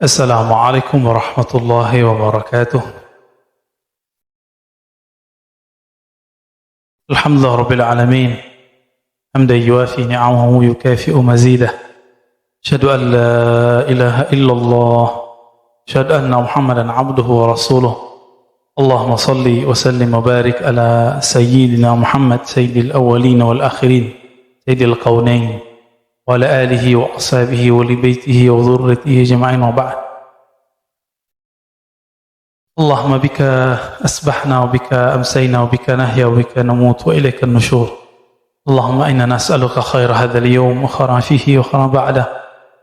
السلام عليكم ورحمة الله وبركاته. الحمد لله رب العالمين حمدا يوافي نعمه ويكافئ مزيده. أشهد أن لا إله إلا الله، أشهد أن محمدا عبده ورسوله. اللهم صل وسلم وبارك على سيدنا محمد سيد الأولين والآخرين سيد الكونين وعلى آله وأصحابه ولبيته وذريته أجمعين وبعد. اللهم بك أسبحنا وبك أمسينا وبك نحيا وبك نموت وإليك النشور. اللهم إنا نسألك خير هذا اليوم وخير ما فيه وخير ما بعده،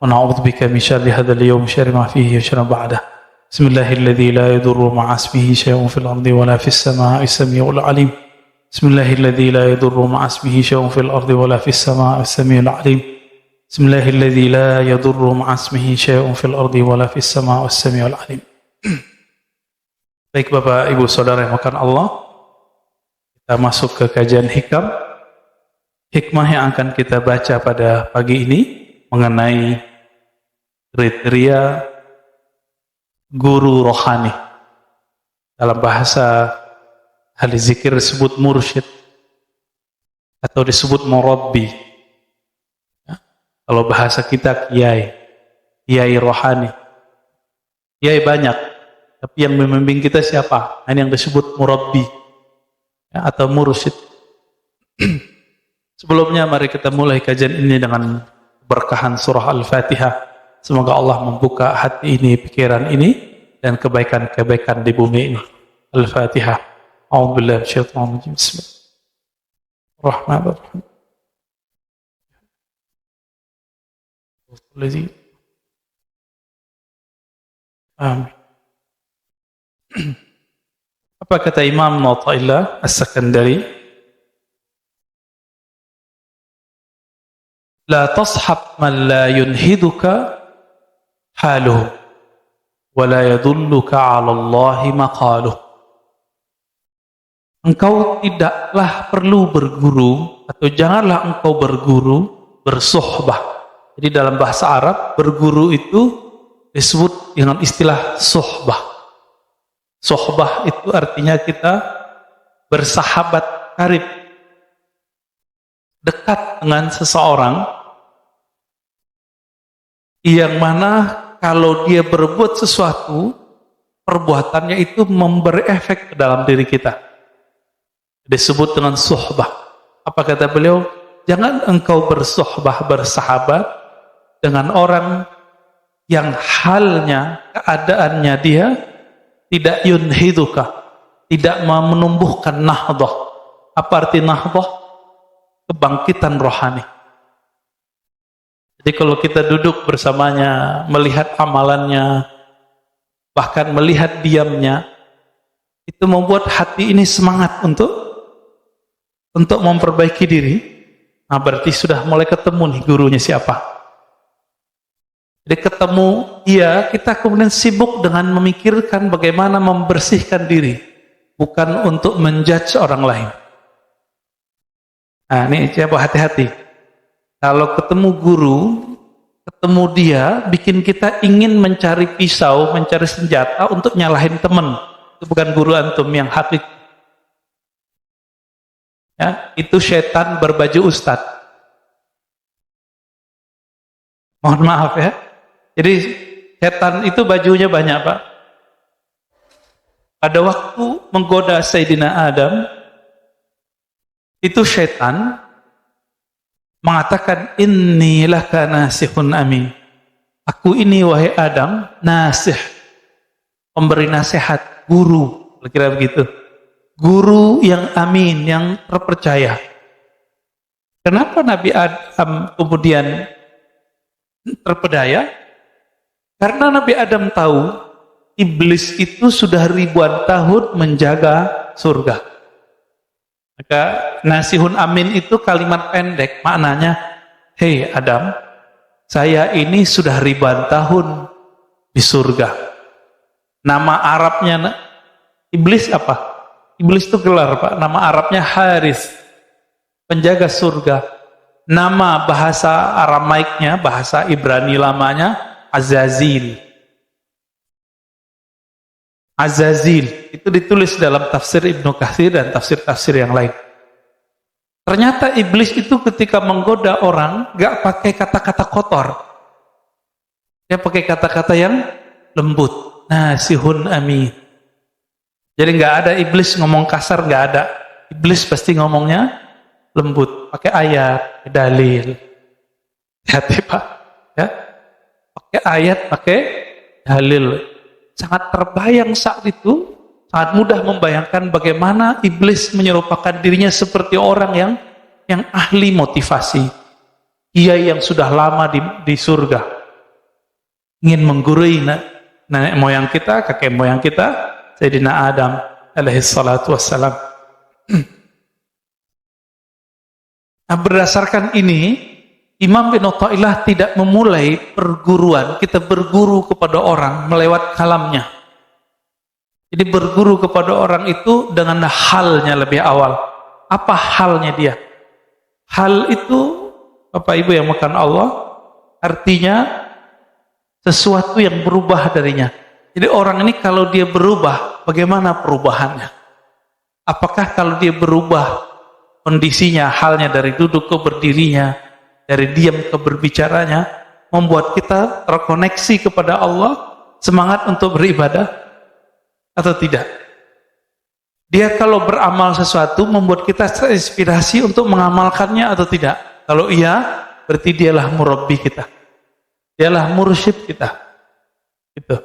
ونعوذ بك من شر هذا اليوم وشر ما فيه وشر ما بعده. بسم الله الذي لا يضر مع اسمه شيء في الأرض ولا في السماء السميع العليم. بسم الله الذي لا يضر مع اسمه شيء في الأرض ولا في السماء السميع العليم. بسم الله الذي لا يضر مع اسمه شيء في الأرض ولا في السماء السميع العليم. Baik Bapak Ibu Saudara yang makan Allah, kita masuk ke kajian hikam. Hikmah yang akan kita baca pada pagi ini mengenai kriteria guru rohani. Dalam bahasa ahli zikir disebut mursyid atau disebut murabbi. Kalau bahasa kita kiai rohani. Kiai banyak, tapi yang membimbing kita siapa? Ini yang disebut murabbi atau mursyid. Sebelumnya mari kita mulai kajian ini dengan berkahan surah Al-Fatihah. Semoga Allah membuka hati ini, pikiran ini, dan kebaikan-kebaikan di bumi ini. Al-Fatihah. A'udzubillahi minasyaitonir rajim. Bismillahirrahmanirrahim. Amin. Apa kata Imam Athaillah As-Sakandari? La tashab man la yunhiduka haluhu wa la yadulluka 'ala Allahi maqaluhu. Engkau tidaklah perlu berguru atau janganlah engkau berguru, bersuhbah. Jadi dalam bahasa Arab berguru itu disebut dengan istilah suhbah. Suhbah itu artinya kita bersahabat karib, dekat dengan seseorang yang mana kalau dia berbuat sesuatu, perbuatannya itu memberi efek ke dalam diri kita. Disebut dengan suhbah. Apa kata beliau? Jangan engkau bersuhbah, bersahabat dengan orang yang halnya, keadaannya dia tidak yunhiduka, tidak menumbuhkan nahdah. Apa arti nahdah? Kebangkitan rohani. Jadi kalau kita duduk bersamanya, melihat amalannya, bahkan melihat diamnya, itu membuat hati ini semangat untuk memperbaiki diri. Nah, berarti sudah mulai ketemu nih gurunya siapa. Jadi ketemu dia, kita kemudian sibuk dengan memikirkan bagaimana membersihkan diri, bukan untuk menjudge orang lain. Nah, ini coba hati-hati. Kalau ketemu guru, ketemu dia, bikin kita ingin mencari pisau, mencari senjata untuk nyalahin teman. Itu bukan guru antum yang hakiki. Ya, itu setan berbaju ustad. Mohon maaf ya. Jadi setan itu bajunya banyak, Pak. Pada waktu menggoda Sayyidina Adam, itu setan mengatakan inni laka nasihun amin. Aku ini wahai Adam nasih, pemberi nasihat, guru, kira-kira begitu. Guru yang amin, yang terpercaya. Kenapa Nabi Adam kemudian terpedaya? Karena Nabi Adam tahu iblis itu sudah ribuan tahun menjaga surga. Maka nasihun amin itu kalimat pendek, maknanya, hei Adam, saya ini sudah ribuan tahun di surga. Nama Arabnya iblis apa? Iblis itu gelar, Pak. Nama Arabnya Haris, penjaga surga. Nama bahasa Aramaiknya, bahasa Ibrani lamanya Azazil. Azazil. Itu ditulis dalam tafsir Ibnu Katsir dan tafsir-tafsir yang lain. Ternyata iblis itu ketika menggoda orang gak pakai kata-kata kotor. Dia pakai kata-kata yang lembut. Nasihun amin. Jadi gak ada iblis ngomong kasar, gak ada. Iblis pasti ngomongnya lembut. Pakai ayat, dalil. Hati Pak. Ya. Pakai ayat, pakai dalil. Sangat terbayang saat itu, sangat mudah membayangkan bagaimana iblis menyerupakan dirinya seperti orang yang ahli motivasi. Kiai yang sudah lama di surga. Ingin menggurui nenek moyang kita, kakek moyang kita, Sayyidina Adam alaihi salatu wassalam. Nah, berdasarkan ini, Imam bin Athaillah tidak memulai perguruan, kita berguru kepada orang melewat kalamnya. Jadi berguru kepada orang itu dengan halnya lebih awal. Apa halnya dia? Hal itu, Bapak Ibu yang makan Allah, artinya sesuatu yang berubah darinya. Jadi orang ini kalau dia berubah, bagaimana perubahannya? Apakah kalau dia berubah kondisinya, halnya dari duduk ke berdirinya, dari diam ke berbicaranya, membuat kita terkoneksi kepada Allah, semangat untuk beribadah, atau tidak? Dia kalau beramal sesuatu, membuat kita terinspirasi untuk mengamalkannya atau tidak? Kalau iya, berarti dialah murabbi kita. Dialah mursyid kita. Gitu.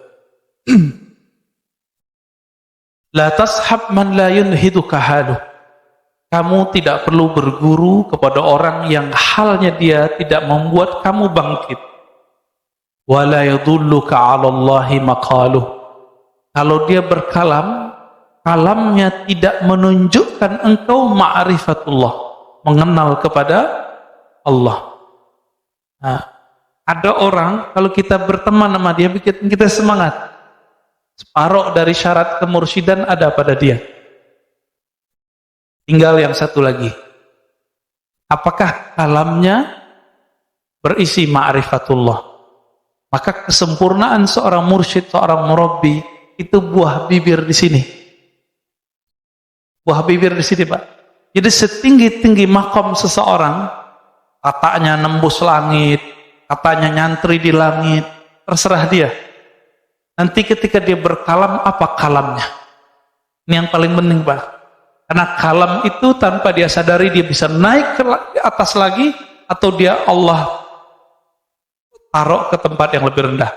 La tashab man la yunhiduka haluh. Kamu tidak perlu berguru kepada orang yang halnya dia tidak membuat kamu bangkit. Wala yadulluka 'ala Allahi maqaluh. Kalau dia berkalam, kalamnya tidak menunjukkan engkau ma'rifatullah, mengenal kepada Allah. Nah, ada orang kalau kita berteman sama dia bikin kita semangat. Separuh dari syarat kemursyidan ada pada dia. Tinggal yang satu lagi. Apakah kalamnya berisi ma'rifatullah? Maka kesempurnaan seorang mursyid, seorang murabbi itu buah bibir di sini. Buah bibir di sini, Pak. Jadi setinggi-tinggi makom seseorang, katanya nembus langit, katanya nyantri di langit, terserah dia. Nanti ketika dia berkalam, apa kalamnya? Ini yang paling penting, Pak. Karena kalam itu tanpa dia sadari dia bisa naik ke atas lagi, atau dia Allah taruh ke tempat yang lebih rendah.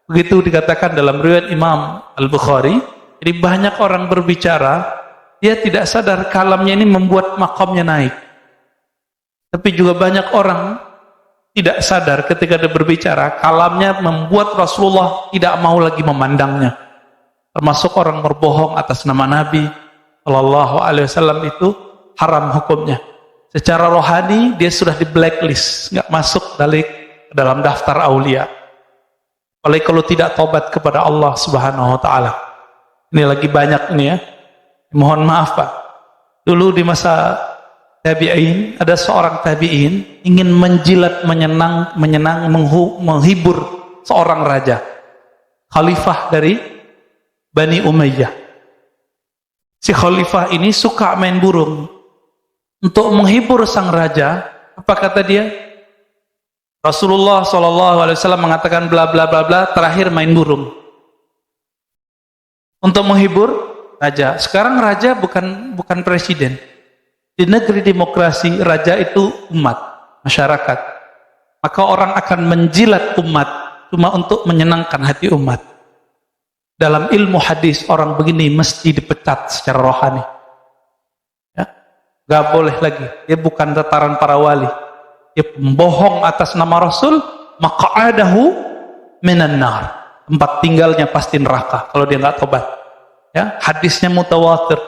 Begitu dikatakan dalam riwayat Imam Al-Bukhari. Jadi banyak orang berbicara, dia tidak sadar kalamnya ini membuat makamnya naik. Tapi juga banyak orang tidak sadar ketika dia berbicara, kalamnya membuat Rasulullah tidak mau lagi memandangnya. Termasuk orang berbohong atas nama Nabi Shallallahu Alaihi Wasallam itu haram hukumnya. Secara rohani dia sudah di blacklist, nggak masuk dalam daftar aulia. Apalagi kalau tidak tobat kepada Allah Subhanahu Wa Taala. Ini lagi banyak ini ya. Mohon maaf Pak. Dulu di masa tabi'in, ada seorang tabi'in ingin menjilat, menghibur seorang raja, khalifah dari Bani Umayyah. Si khalifah ini suka main burung. Untuk menghibur sang raja, apa kata dia? Rasulullah SAW mengatakan bla bla bla bla, terakhir main burung. Untuk menghibur raja. Sekarang raja bukan presiden. Di negeri demokrasi, raja itu umat, masyarakat. Maka orang akan menjilat umat cuma untuk menyenangkan hati umat. Dalam ilmu hadis, orang begini mesti dipecat secara rohani. Ya? Gak boleh lagi. Dia bukan tataran para wali. Dia pembohong atas nama Rasul, maq'adahu minan nar. Tempat tinggalnya pasti neraka kalau dia nggak tobat. Ya, hadisnya mutawatir.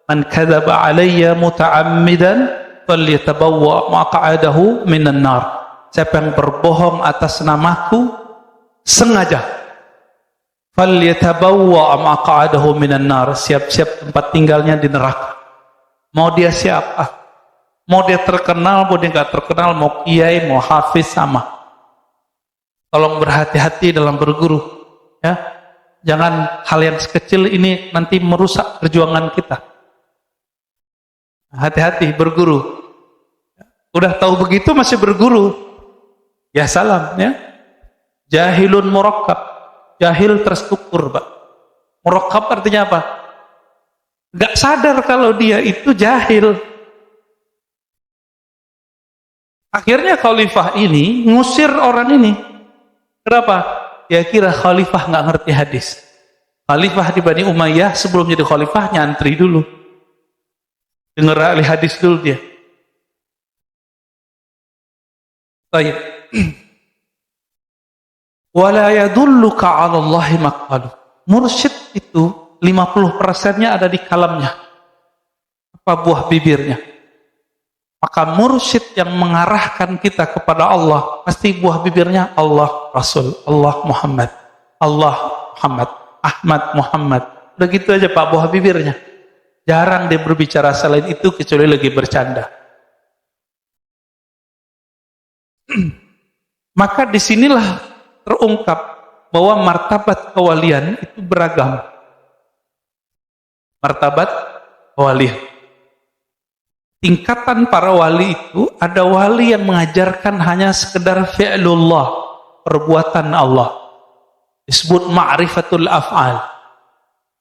Man kadzaba alayya muta'ammidan falyatabawwa maq'adahu minan nar. Siapa yang berbohong atas namaku sengaja, falyatabawwa maq'adahu minan nar. Siap-siap tempat tinggalnya di neraka. Mau dia siapa? Mau dia terkenal, mau dia nggak terkenal, mau kiai, mau hafiz, sama. Tolong berhati-hati dalam berguru. Ya, Jangan hal yang sekecil ini nanti merusak perjuangan kita. Hati-hati berguru. Udah tahu begitu masih berguru. Ya salam ya. Jahilun murakkab. Jahil terstruktur, Pak. Murakkab artinya apa? Gak sadar kalau dia itu jahil. Akhirnya khalifah ini ngusir orang ini. Kenapa? Dia kira khalifah nggak ngerti hadis. Khalifah di Bani Umayyah sebelum jadi khalifah nyantri dulu. Dengar ahli hadis dulu dia. Baik. Wala yadulluka 'ala Allahi maqalu. Mursyid itu 50%-nya ada di kalamnya. Apa buah bibirnya? Maka mursyid yang mengarahkan kita kepada Allah, pasti buah bibirnya Allah Rasul, Allah Muhammad, Allah Muhammad, Ahmad Muhammad. Udah gitu aja Pak buah bibirnya. Jarang dia berbicara selain itu kecuali lagi bercanda. Maka disinilah terungkap bahwa martabat kewalian itu beragam. Martabat kewalian. Tingkatan para wali itu, ada wali yang mengajarkan hanya sekedar fi'lullah, perbuatan Allah. Disebut ma'rifatul af'al.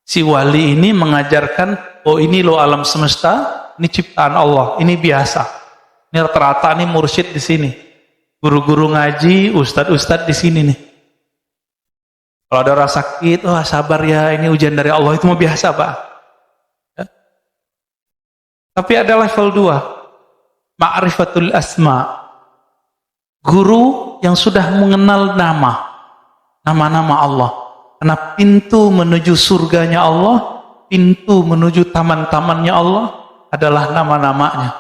Si wali ini mengajarkan, oh ini loh alam semesta, ini ciptaan Allah, ini biasa. Ini rata-rata nih mursyid di sini. Guru-guru ngaji, ustadz-ustadz di sini nih. Kalau ada orang sakit, oh sabar ya, ini ujian dari Allah, itu mah biasa Pak. Tapi ada level 2, ma'rifatul asma. Guru yang sudah mengenal nama-nama Allah. Karena pintu menuju surganya Allah, pintu menuju taman-tamannya Allah adalah nama-namanya.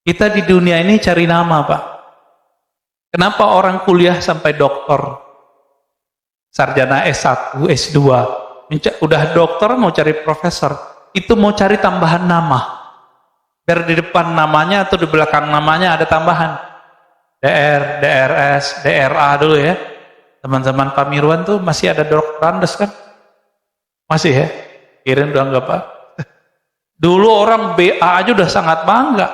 Kita di dunia ini cari nama, Pak. Kenapa orang kuliah sampai doktor? Sarjana S1, S2. Udah dokter mau cari profesor. Itu mau cari tambahan nama. Biar di depan namanya atau di belakang namanya ada tambahan. DR, DRS, DRA dulu ya. Teman-teman Pak Mirwan tuh masih ada doktorandes kan? Masih ya? Kirain udah enggak Pak. Dulu orang BA aja udah sangat bangga.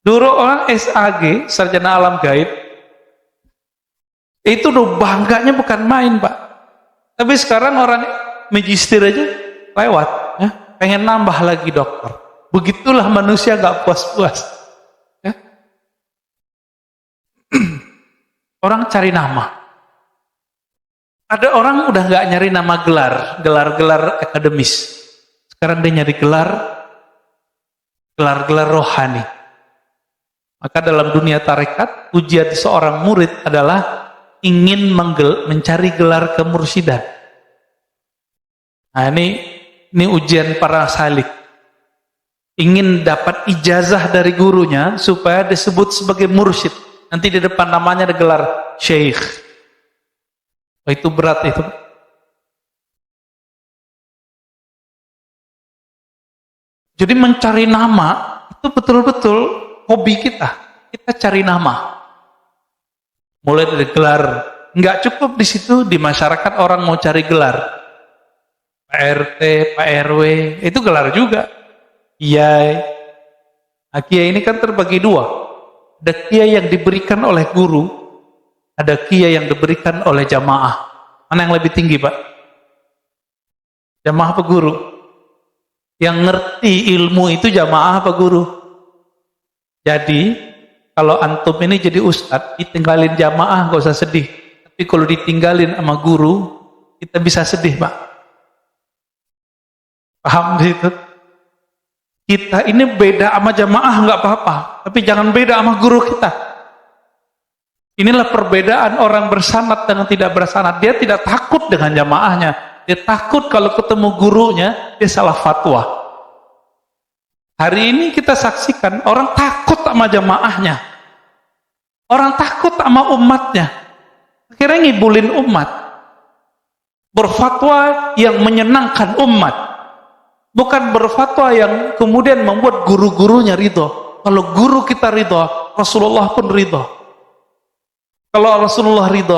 Dulu orang SAG, sarjana alam gaib, itu udah bangganya bukan main Pak. Tapi sekarang orang magister aja lewat, ya, pengen nambah lagi dokter. Begitulah manusia gak puas-puas. Ya. Orang cari nama. Ada orang udah gak nyari nama gelar akademis. Sekarang dia nyari gelar rohani. Maka dalam dunia tarekat, ujian seorang murid adalah ingin mencari gelar kemursidan. Nah ini ujian para salik. Ingin dapat ijazah dari gurunya supaya disebut sebagai mursyid. Nanti di depan namanya ada gelar syekh. Oh, itu berat itu. Jadi mencari nama itu betul-betul hobi kita. Kita cari nama. Mulai dari gelar. Nggak cukup di situ, di masyarakat orang mau cari gelar. Pak RT, Pak RW, itu gelar juga. Kiai. Nah, kiai ini kan terbagi dua. Ada kiai yang diberikan oleh guru, ada kiai yang diberikan oleh jamaah. Mana yang lebih tinggi, Pak? Jamaah apa guru? Yang ngerti ilmu itu jamaah apa guru? Jadi, kalau antum ini jadi ustadz, ditinggalin jamaah gak usah sedih. Tapi kalau ditinggalin sama guru, kita bisa sedih, Pak. Paham itu? Kita ini beda sama jamaah nggak apa-apa, tapi jangan beda sama guru kita. Inilah perbedaan orang bersanad dengan tidak bersanad. Dia tidak takut dengan jamaahnya, dia takut kalau ketemu gurunya dia salah fatwa. Hari ini kita saksikan orang takut sama jamaahnya, orang takut sama umatnya, akhirnya ngibulin umat, berfatwa yang menyenangkan umat. Bukan berfatwa yang kemudian membuat guru-gurunya ridho. Kalau guru kita ridho, Rasulullah pun ridho. Kalau Rasulullah ridho,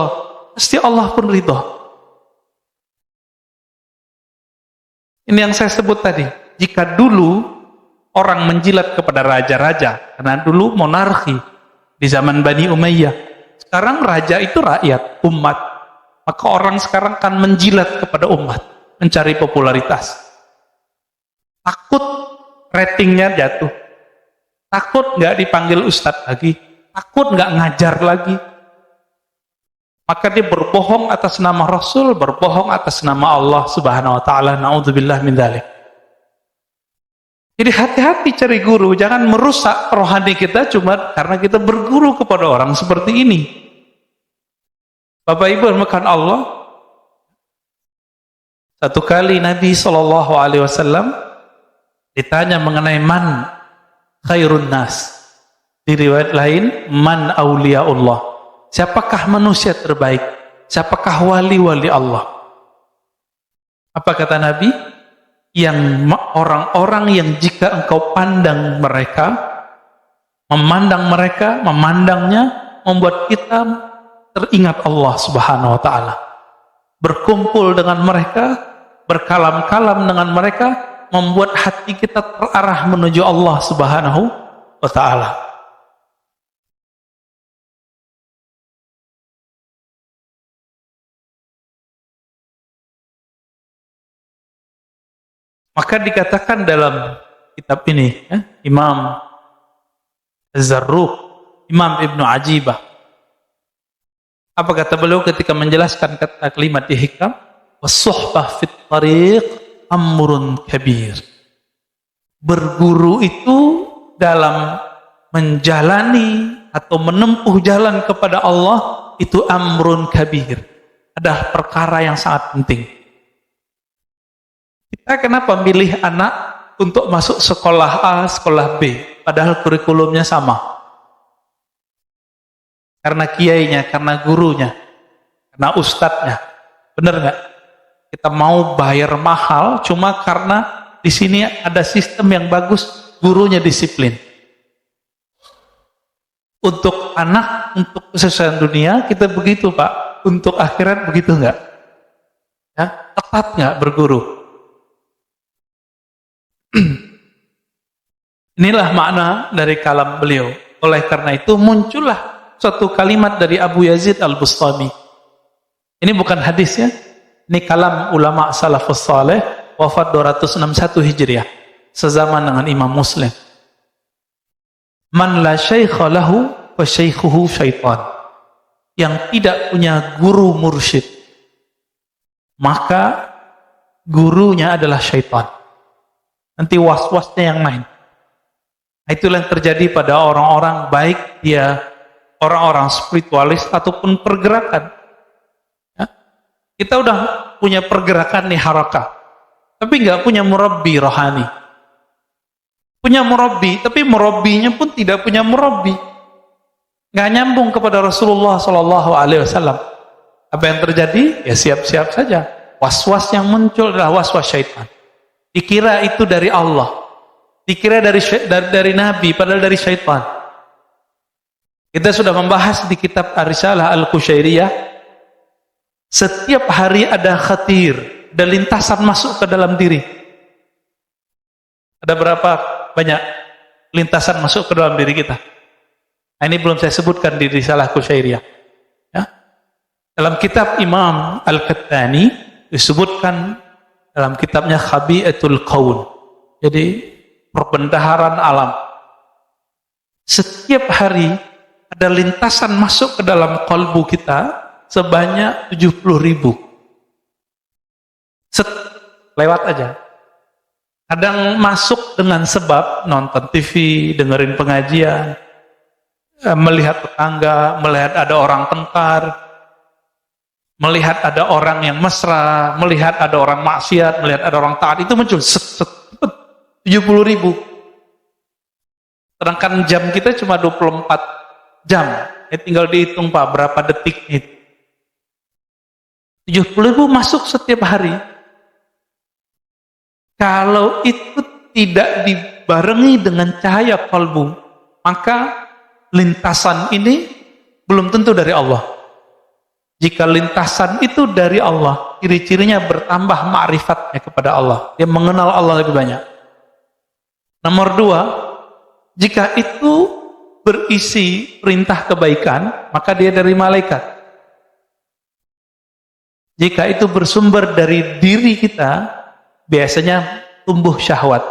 pasti Allah pun ridho. Ini yang saya sebut tadi. Jika dulu orang menjilat kepada raja-raja, karena dulu monarki di zaman Bani Umayyah. Sekarang raja itu rakyat, umat. Maka orang sekarang kan menjilat kepada umat, mencari popularitas. Takut ratingnya jatuh. Takut nggak dipanggil ustadz lagi. Takut nggak ngajar lagi. Maka dia berbohong atas nama Rasul, berbohong atas nama Allah Subhanahu wa taala. Naudzubillah min dzalik. Jadi hati-hati cari guru, jangan merusak rohani kita cuma karena kita berguru kepada orang seperti ini. Bapak Ibu rahmatkan Allah, satu kali Nabi SAW ditanya mengenai man khairun nas. Di riwayat lain, man auliyaullah. Siapakah manusia terbaik? Siapakah wali-wali Allah? Apa kata Nabi? Yang orang-orang yang jika engkau pandang mereka, memandangnya, membuat kita teringat Allah Subhanahu wa taala. Berkumpul dengan mereka, berkalam-kalam dengan mereka, membuat hati kita terarah menuju Allah Subhanahu wa taala. Maka dikatakan dalam kitab ini, Imam Az-Zarruq, Imam Ibnu Ajibah, apa kata beliau ketika menjelaskan kata kalimat di hikam? Was-suhbah fit tariq amrun kabir. Berguru itu dalam menjalani atau menempuh jalan kepada Allah itu amrun kabir. Ada perkara yang sangat penting. Kita kenapa milih anak untuk masuk sekolah A, sekolah B, padahal kurikulumnya sama? Karena kiainya, karena gurunya, karena ustadznya. Benar nggak? Kita mau bayar mahal cuma karena di sini ada sistem yang bagus, gurunya disiplin. Untuk anak, untuk kesusahan dunia kita begitu Pak. Untuk akhirat begitu nggak? Ya, tepat nggak berguru? Inilah makna dari kalam beliau. Oleh karena itu muncullah suatu kalimat dari Abu Yazid Al-Bustami. Ini bukan hadis ya. Ini kalam ulama salafus saleh, wafat 261 Hijriah, sezaman dengan Imam Muslim. Man la syaikha lahu fa syaikhuhu syaitan. Yang tidak punya guru mursyid, maka gurunya adalah syaitan. Nanti was-wasnya yang main. Itulah yang terjadi pada orang-orang, baik dia orang-orang spiritualis ataupun pergerakan. Ya? Kita udah punya pergerakan nih harakah, tapi nggak punya murabbi rohani. Punya murabbi, tapi murabbinya pun tidak punya murabbi. Nggak nyambung kepada Rasulullah SAW. Apa yang terjadi? Ya siap-siap saja. Was-was yang muncul adalah was-was syaitan. Dikira itu dari Allah, dikira dari Nabi, padahal dari syaitan. Kita sudah membahas di kitab Ar-Risalah Al-Qushairiyah. Setiap hari ada khatir, ada lintasan masuk ke dalam diri. Ada berapa banyak lintasan masuk ke dalam diri kita? Nah, ini belum saya sebutkan di Risalah Qushairiyah. Ya. Dalam kitab Imam Al-Qattani disebutkan dalam kitabnya Khabi'atul Qaun. Jadi perbendaharaan alam. Setiap hari ada lintasan masuk ke dalam kalbu kita sebanyak 70.000. Lewat aja. Kadang masuk dengan sebab nonton TV, dengerin pengajian, melihat tetangga, melihat ada orang tengkar, melihat ada orang yang mesra, melihat ada orang maksiat, melihat ada orang taat, itu muncul 70.000. Sedangkan jam kita cuma 24 jam. Tinggal dihitung Pak, berapa detik itu. 70.000 masuk setiap hari. Kalau itu tidak dibarengi dengan cahaya kalbu, maka lintasan ini belum tentu dari Allah. Jika lintasan itu dari Allah, ciri-cirinya bertambah ma'rifatnya kepada Allah. Dia mengenal Allah lebih banyak. Nomor 2, jika itu berisi perintah kebaikan, maka dia dari malaikat. Jika itu bersumber dari diri kita, biasanya tumbuh syahwat.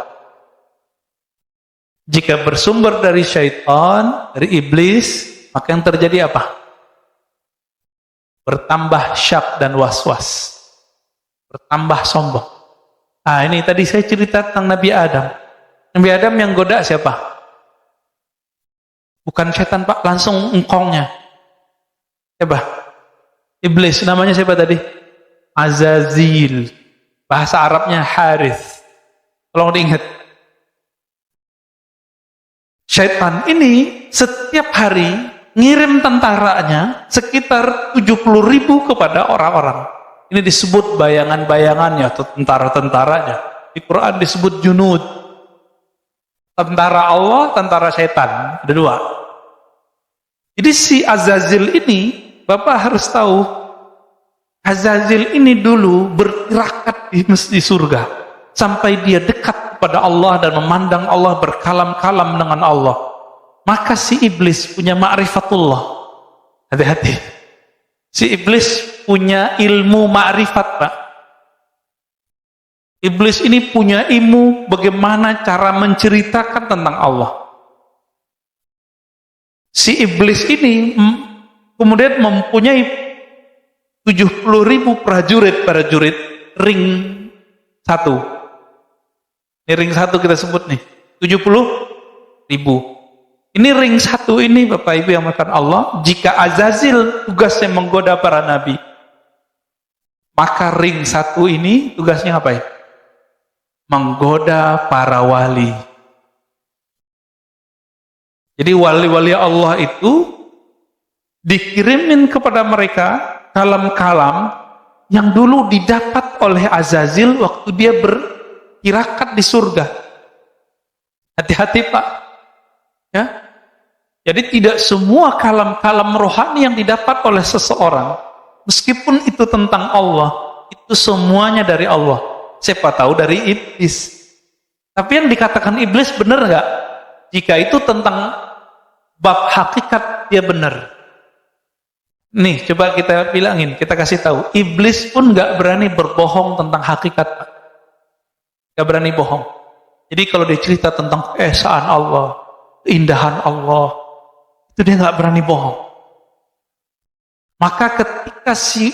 Jika bersumber dari syaitan, dari iblis, maka yang terjadi apa? Bertambah syak dan was-was, bertambah sombong. Ini tadi saya cerita tentang Nabi Adam. Nabi Adam yang goda siapa? Bukan setan Pak, langsung engkongnya. Siapa? Iblis. Namanya siapa tadi? Azazil. Bahasa Arabnya Harith. Tolong diingat. Syaitan ini setiap hari ngirim tentaranya sekitar 70.000 kepada orang-orang. Ini disebut bayangan-bayangannya atau tentara-tentaranya. Di Quran disebut junud. Tentara Allah, tentara setan. Ada 2. Jadi si Azazil ini, Bapak harus tahu, Azazil ini dulu bertirakat di surga. Sampai dia dekat kepada Allah dan memandang Allah, berkalam-kalam dengan Allah. Maka si iblis punya ma'rifatullah. Hati-hati. Si iblis punya ilmu ma'rifat, Pak. Iblis ini punya ilmu bagaimana cara menceritakan tentang Allah. Si iblis ini kemudian mempunyai 70.000 prajurit ring 1. Ini ring 1 kita sebut nih. 70.000. Ini ring 1 ini Bapak Ibu yang makan Allah, jika Azazil tugasnya menggoda para nabi, maka ring 1 ini tugasnya apa ya? Menggoda para wali. Jadi wali-wali Allah itu dikirimin kepada mereka kalam-kalam yang dulu didapat oleh Azazil waktu dia bertirakat di surga. Hati-hati Pak. Ya, jadi tidak semua kalam-kalam rohani yang didapat oleh seseorang, meskipun itu tentang Allah, itu semuanya dari Allah. Siapa tahu dari iblis. Tapi yang dikatakan iblis benar nggak? Jika itu tentang bab hakikat, dia benar. Nih, coba kita bilangin, kita kasih tahu, iblis pun nggak berani berbohong tentang hakikat, nggak berani bohong. Jadi kalau dia cerita tentang keesaan Allah, keindahan Allah, itu dia nggak berani bohong. Maka ketika si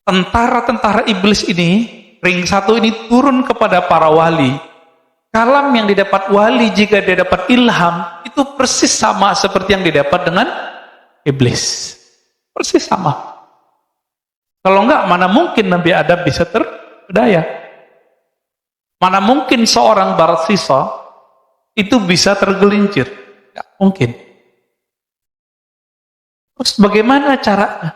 tentara-tentara iblis ini, ring 1 ini turun kepada para wali, kalam yang didapat wali jika dia dapat ilham, itu persis sama seperti yang didapat dengan iblis. Persis sama. Kalau enggak, mana mungkin Nabi Adam bisa terpedaya? Mana mungkin seorang Barsisa itu bisa tergelincir? Tidak mungkin. Terus bagaimana caranya?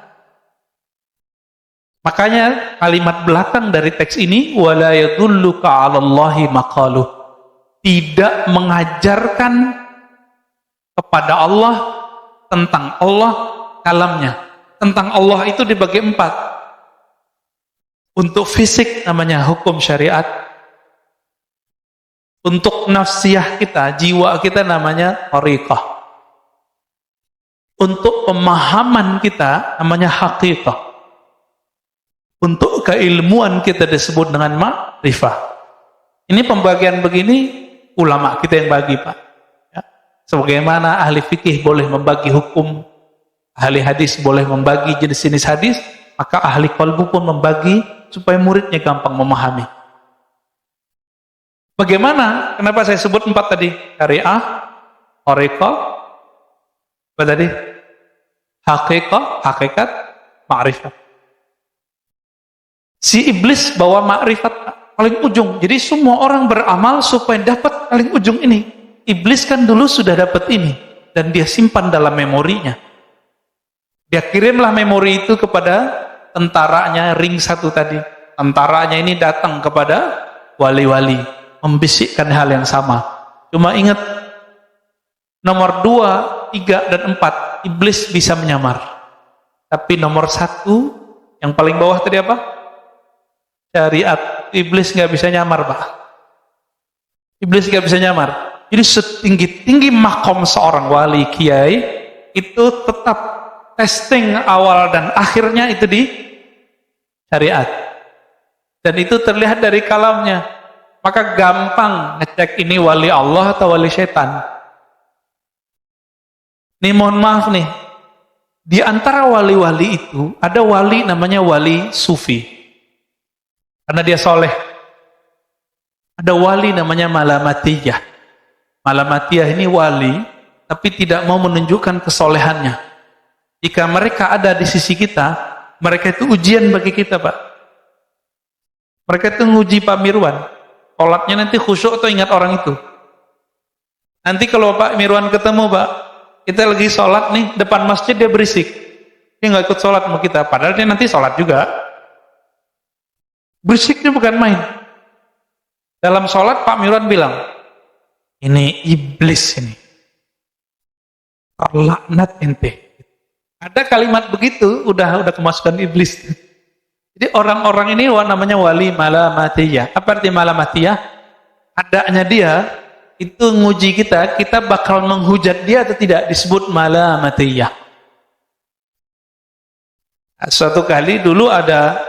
Makanya kalimat belakang dari teks ini, wala yadulluka 'alallahi maqaluh, tidak mengajarkan kepada Allah tentang Allah kalamnya. Tentang Allah itu dibagi 4. Untuk fisik namanya hukum syariat. Untuk nafsiyah kita, jiwa kita namanya tariqah. Untuk pemahaman kita namanya haqiqah. Untuk keilmuan kita disebut dengan ma'rifah. Ini pembagian begini ulama kita yang bagi, Pak. Ya. Sebagaimana ahli fikih boleh membagi hukum, ahli hadis boleh membagi jenis-jenis hadis, maka ahli qalbu pun membagi supaya muridnya gampang memahami. Bagaimana? Kenapa saya sebut 4 tadi? Syariah, tariqah, apa tadi? Haqiqah, hakikat, ma'rifat. Si iblis bawa ma'rifat paling ujung. Jadi semua orang beramal supaya dapat paling ujung ini. Iblis kan dulu sudah dapat ini dan dia simpan dalam memorinya. Dia kirimlah memori itu kepada tentaranya ring 1 tadi. Tentaranya ini datang kepada wali-wali, membisikkan hal yang sama. Cuma ingat, nomor 2, 3, dan 4, iblis bisa menyamar. Tapi nomor satu, yang paling bawah tadi apa? Syariat. Iblis nggak bisa nyamar, Pak. Iblis nggak bisa nyamar. Jadi setinggi-tinggi makom seorang wali kiai, itu tetap testing awal dan akhirnya itu di syariat. Dan itu terlihat dari kalamnya. Maka gampang ngecek ini wali Allah atau wali setan. Nih mohon maaf nih, di antara wali-wali itu ada wali namanya wali sufi, karena dia soleh. Ada wali namanya malamatiyah. Malamatiyah ini wali, tapi tidak mau menunjukkan kesolehannya. Jika mereka ada di sisi kita, mereka itu ujian bagi kita, Pak. Mereka itu nguji Pak Mirwan. Sholatnya nanti khusyuk atau ingat orang itu. Nanti kalau Pak Mirwan ketemu, Pak, kita lagi sholat nih, depan masjid dia berisik. Dia nggak ikut sholat sama kita, padahal dia nanti sholat juga. Berisiknya bukan main. Dalam sholat Pak Mirwan bilang, ini iblis ini. Terlaknat ente. Ada kalimat begitu, udah kemasukan iblis. Jadi orang-orang ini namanya wali malamatiyah. Apa arti malamatiyah? Adanya dia itu nguji kita bakal menghujat dia atau tidak, disebut malamatiyah. Suatu kali dulu ada,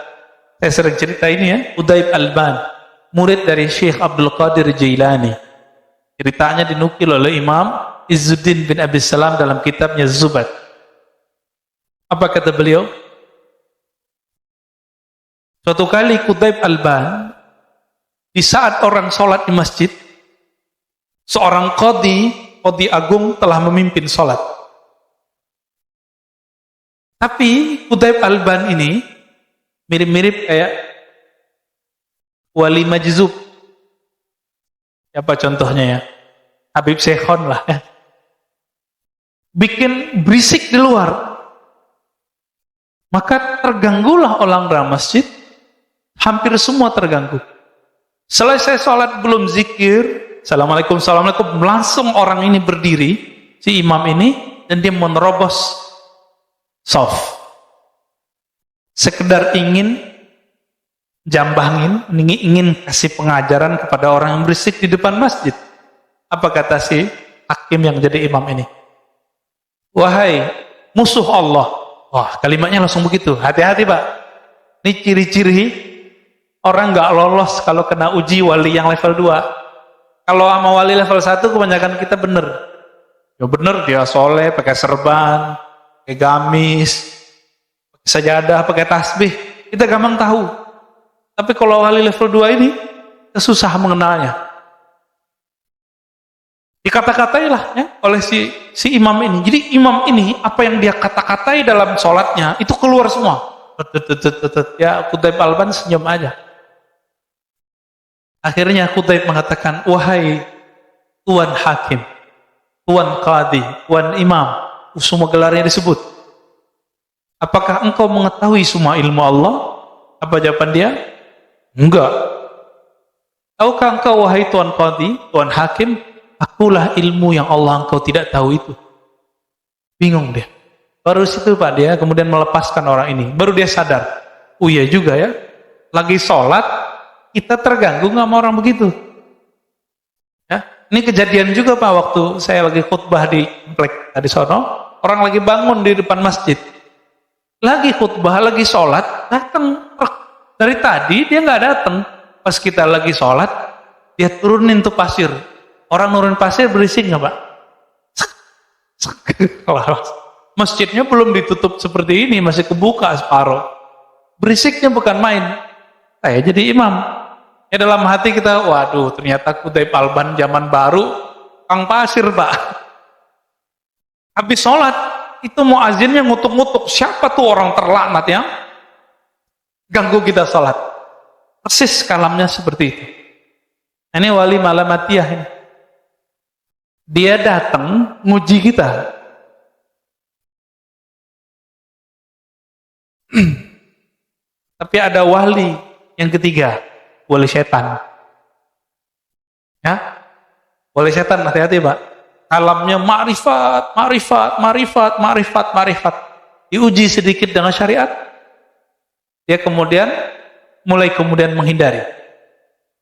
saya sering cerita ini ya, Udaib Alban, murid dari Syekh Abdul Qadir Jailani. Ceritanya dinukil oleh Imam Izzuddin bin Abi Salam dalam kitabnya Zubat. Apa kata beliau? Suatu kali Udaib Alban, di saat orang sholat di masjid, seorang qadhi agung telah memimpin sholat. Tapi Udaib Alban ini mirip-mirip kayak wali majzub. Apa contohnya ya? Habib Syekhon lah ya. Bikin berisik di luar. Maka terganggulah orang masjid. Hampir semua terganggu. Selesai sholat belum zikir, Assalamualaikum, Assalamualaikum, langsung orang ini berdiri, si imam ini, dan dia menerobos shaf. Sekedar ingin jambangin, ingin kasih pengajaran kepada orang yang berisik di depan masjid. Apa kata si hakim yang jadi imam ini? Wahai musuh Allah. Wah, kalimatnya langsung begitu. Hati-hati, Pak. Ini ciri-ciri orang nggak lolos kalau kena uji wali yang level 2. Kalau sama wali level 1 kebanyakan kita bener. Ya bener, dia soleh, pakai serban, pakai gamis, pakai sajadah, pakai tasbih. Kita gampang tahu. Tapi kalau wali level 2 ini, kita susah mengenalnya. Dikata-katai lah ya, oleh si imam ini. Jadi imam ini, apa yang dia kata-katai dalam sholatnya, itu keluar semua. Ya, Udaib Alban senyum aja. Akhirnya Udaib mengatakan, wahai Tuan Hakim, Tuan Qadhi, Tuan Imam, semua gelarnya disebut. Apakah engkau mengetahui semua ilmu Allah? Apa jawaban dia? Enggak. Tahukah engkau wahai Tuan Qadhi, Tuan Hakim, akulah ilmu yang Allah engkau tidak tahu itu. Bingung dia. Baru situ Pak dia kemudian melepaskan orang ini. Baru dia sadar. Oh iya juga ya. Lagi sholat, kita terganggu nggak sama orang begitu. Ya, ini kejadian juga Pak waktu saya lagi khutbah di komplek tadi sono, orang lagi bangun di depan masjid, lagi khutbah, lagi sholat, datang dari tadi dia nggak datang. Pas kita lagi sholat, dia turunin tuh pasir. Orang nurunin pasir berisik nggak Pak? Masjidnya belum ditutup seperti ini, masih kebuka separuh. Berisiknya bukan main. Saya jadi imam. Ya dalam hati kita, waduh ternyata Udaib Alban zaman baru, kang pasir Pak. Habis sholat, itu muazzinnya ngutuk-ngutuk. Siapa tuh orang terlaknat yang ganggu kita sholat? Persis kalamnya seperti itu. Ini wali malamatiyah ini. Dia datang nguji kita. Tapi ada wali yang ketiga, wali setan. Ya, wali setan hati-hati Pak. Alamnya ma'rifat, ma'rifat, ma'rifat, ma'rifat, ma'rifat. diuji sedikit dengan syariat, dia mulai kemudian menghindari.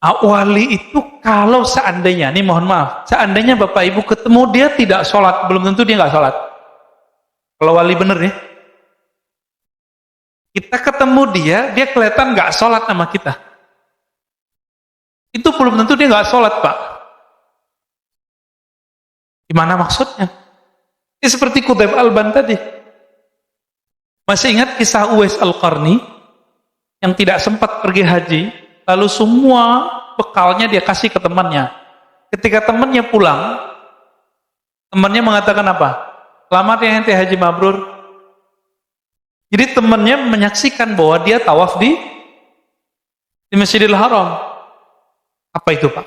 Wali itu kalau seandainya, ini mohon maaf, seandainya Bapak Ibu ketemu dia tidak sholat, belum tentu dia nggak sholat. Kalau wali bener ya, kita ketemu dia kelihatan nggak sholat sama kita. Itu belum tentu dia nggak sholat, Pak. Gimana maksudnya? Ini seperti Qutayb Alban tadi. Masih ingat kisah Uwais Al-Qarni yang tidak sempat pergi haji, lalu semua bekalnya dia kasih ke temannya. Ketika temannya pulang, temannya mengatakan apa? Selamat ya ente haji mabrur. Jadi temannya menyaksikan bahwa dia tawaf di Masjidil Haram. Apa itu, Pak?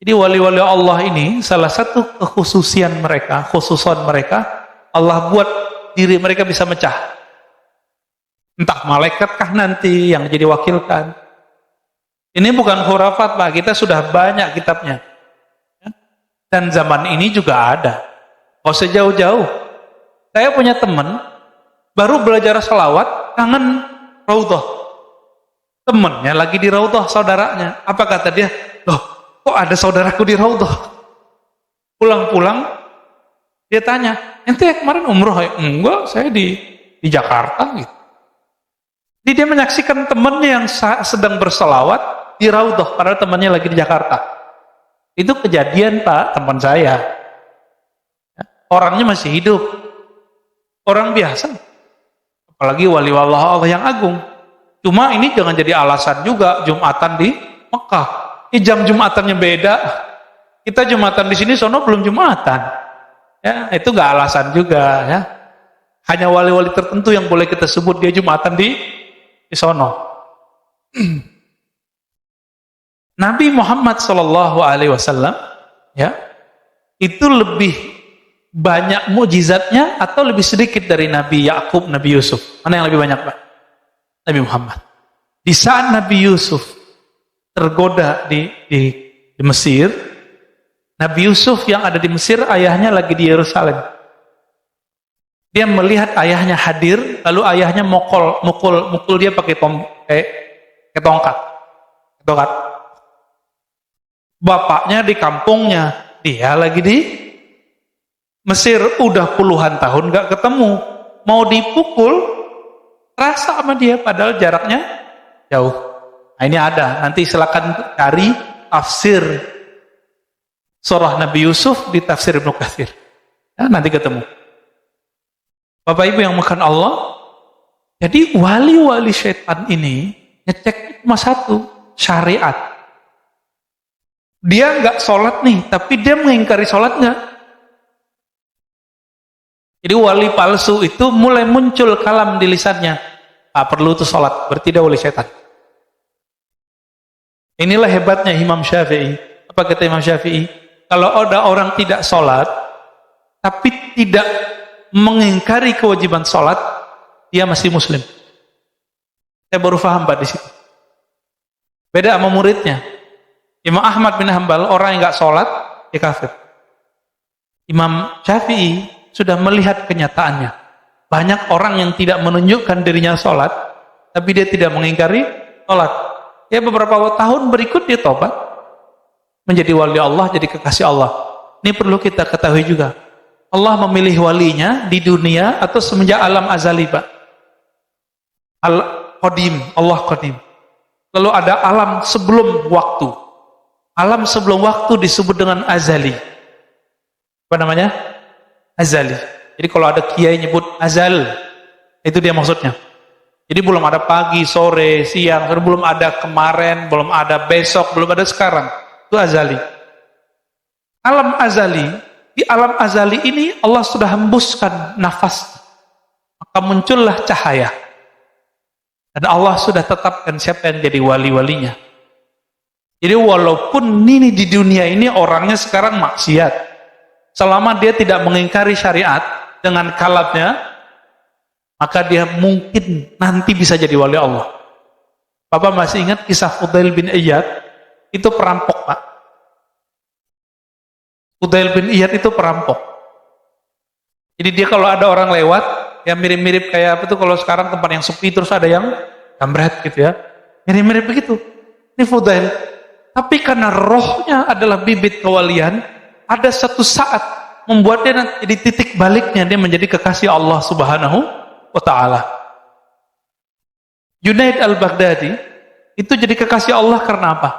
Jadi wali-wali Allah ini salah satu khususan mereka, Allah buat diri mereka bisa mecah. Entah malaikatkah nanti yang jadi wakilkan. Ini bukan khurafat, Pak. Kita sudah banyak kitabnya. Dan zaman ini juga ada. Gak usah jauh-jauh. Saya punya teman baru belajar selawat, kangen raudhah. Temennya lagi di raudhah saudaranya. Apa kata dia? Loh, kok ada saudaraku di raudhah? Pulang-pulang dia tanya, ente kemarin umroh ya? Enggak, saya di Jakarta gitu. Jadi dia menyaksikan temannya yang sedang berselawat di raudhah, padahal temannya lagi di Jakarta. Itu kejadian, Pak, teman saya. Orangnya masih hidup. Orang biasa. Apalagi wali-wali Allah yang agung. Cuma ini jangan jadi alasan juga Jumatan di Mekah. Jam Jumatannya beda. Kita Jumatan di sini, sono belum Jumatan. Ya, itu nggak alasan juga ya. Hanya wali-wali tertentu yang boleh kita sebut dia Jumatan di sono. Nabi Muhammad SAW ya, itu lebih banyak mukjizatnya atau lebih sedikit dari Nabi Yakub, Nabi Yusuf? Mana yang lebih banyak, Pak? Nabi Muhammad. Di saat Nabi Yusuf tergoda di Mesir, Nabi Yusuf yang ada di Mesir, ayahnya lagi di Yerusalem. Dia melihat ayahnya hadir, lalu ayahnya mukul dia pakai tongkat. Bapaknya di kampungnya, dia lagi di Mesir, udah puluhan tahun gak ketemu, mau dipukul, rasa sama dia, padahal jaraknya jauh. Nah, ini ada, nanti silakan cari tafsir surah Nabi Yusuf di tafsir Ibnu Katsir. Ya, nanti ketemu. Bapak Ibu yang makan Allah, jadi wali-wali syaitan ini ngecek cuma satu, syariat. Dia nggak sholat nih, tapi dia mengingkari sholat nggak? Jadi wali palsu itu mulai muncul kalam di lisannya. Perlu tuh sholat, berarti dia wali syaitan. Inilah hebatnya Imam Syafi'i. Apa kata Imam Syafi'i? Kalau ada orang tidak sholat, tapi tidak mengingkari kewajiban sholat, dia masih muslim. Saya baru paham, Pak, di situ. Beda sama muridnya. Imam Ahmad bin Hanbal, orang yang nggak sholat, dia kafir. Imam Syafi'i sudah melihat kenyataannya. Banyak orang yang tidak menunjukkan dirinya sholat, tapi dia tidak mengingkari sholat. Ya, beberapa tahun berikut dia tobat, menjadi wali Allah, jadi kekasih Allah. Ini perlu kita ketahui juga. Allah memilih walinya di dunia atau semenjak alam azali, Pak. Al-Qadim, Allah Qadim. Lalu ada alam sebelum waktu. Alam sebelum waktu disebut dengan azali. Apa namanya? Azali. Jadi kalau ada kiai nyebut azal, itu dia maksudnya. Jadi belum ada pagi, sore, siang, belum ada kemarin, belum ada besok, belum ada sekarang. Itu azali. Alam azali, di alam azali ini Allah sudah hembuskan nafas, maka muncullah cahaya. Dan Allah sudah tetapkan siapa yang jadi wali-walinya. Jadi walaupun ini di dunia ini orangnya sekarang maksiat, selama dia tidak mengingkari syariat dengan kalabnya, maka dia mungkin nanti bisa jadi wali Allah. Bapak masih ingat kisah Fudail bin Iyad? Itu perampok, Pak. Fudail bin Iyad itu perampok. Jadi dia kalau ada orang lewat, Ya mirip-mirip kayak apa tuh kalau sekarang tempat yang sepi terus ada yang jambret gitu ya. Mirip-mirip begitu. Ini Fudail. Tapi karena rohnya adalah bibit kewalian, ada satu saat membuat dia nanti di titik baliknya dia menjadi kekasih Allah Subhanahu wa taala. Junaid al-Baghdadi itu jadi kekasih Allah karena apa?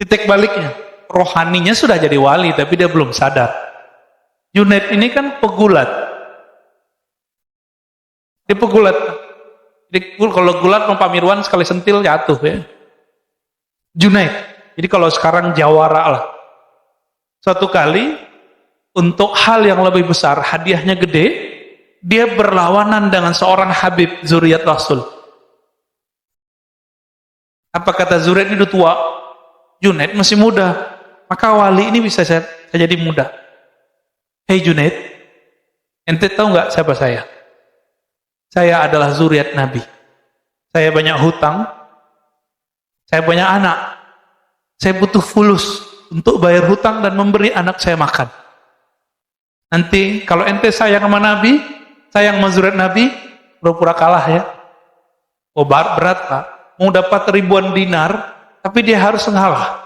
Titik baliknya, rohaninya sudah jadi wali tapi dia belum sadar. Junaid ini kan pegulat. Dia pegulat. Jadi kalau gulat Pak Mirwan sekali sentil jatuh ya. Junaid. Jadi kalau sekarang jawara lah. Suatu kali untuk hal yang lebih besar, hadiahnya gede, dia berlawanan dengan seorang Habib zuriat Rasul. Apa kata Zuriat ini udah tua? Junaid masih muda. Maka wali ini bisa saya jadi muda. Hei Junaid, ente tahu nggak siapa saya? Saya adalah zuriat Nabi. Saya banyak hutang. Saya banyak anak. Saya butuh fulus untuk bayar hutang dan memberi anak saya makan. Nanti kalau ente sayang sama Nabi, sayang sama zuriat Nabi, pura-pura kalah ya. Oh berat Pak. Mau dapat ribuan dinar, tapi dia harus ngalah.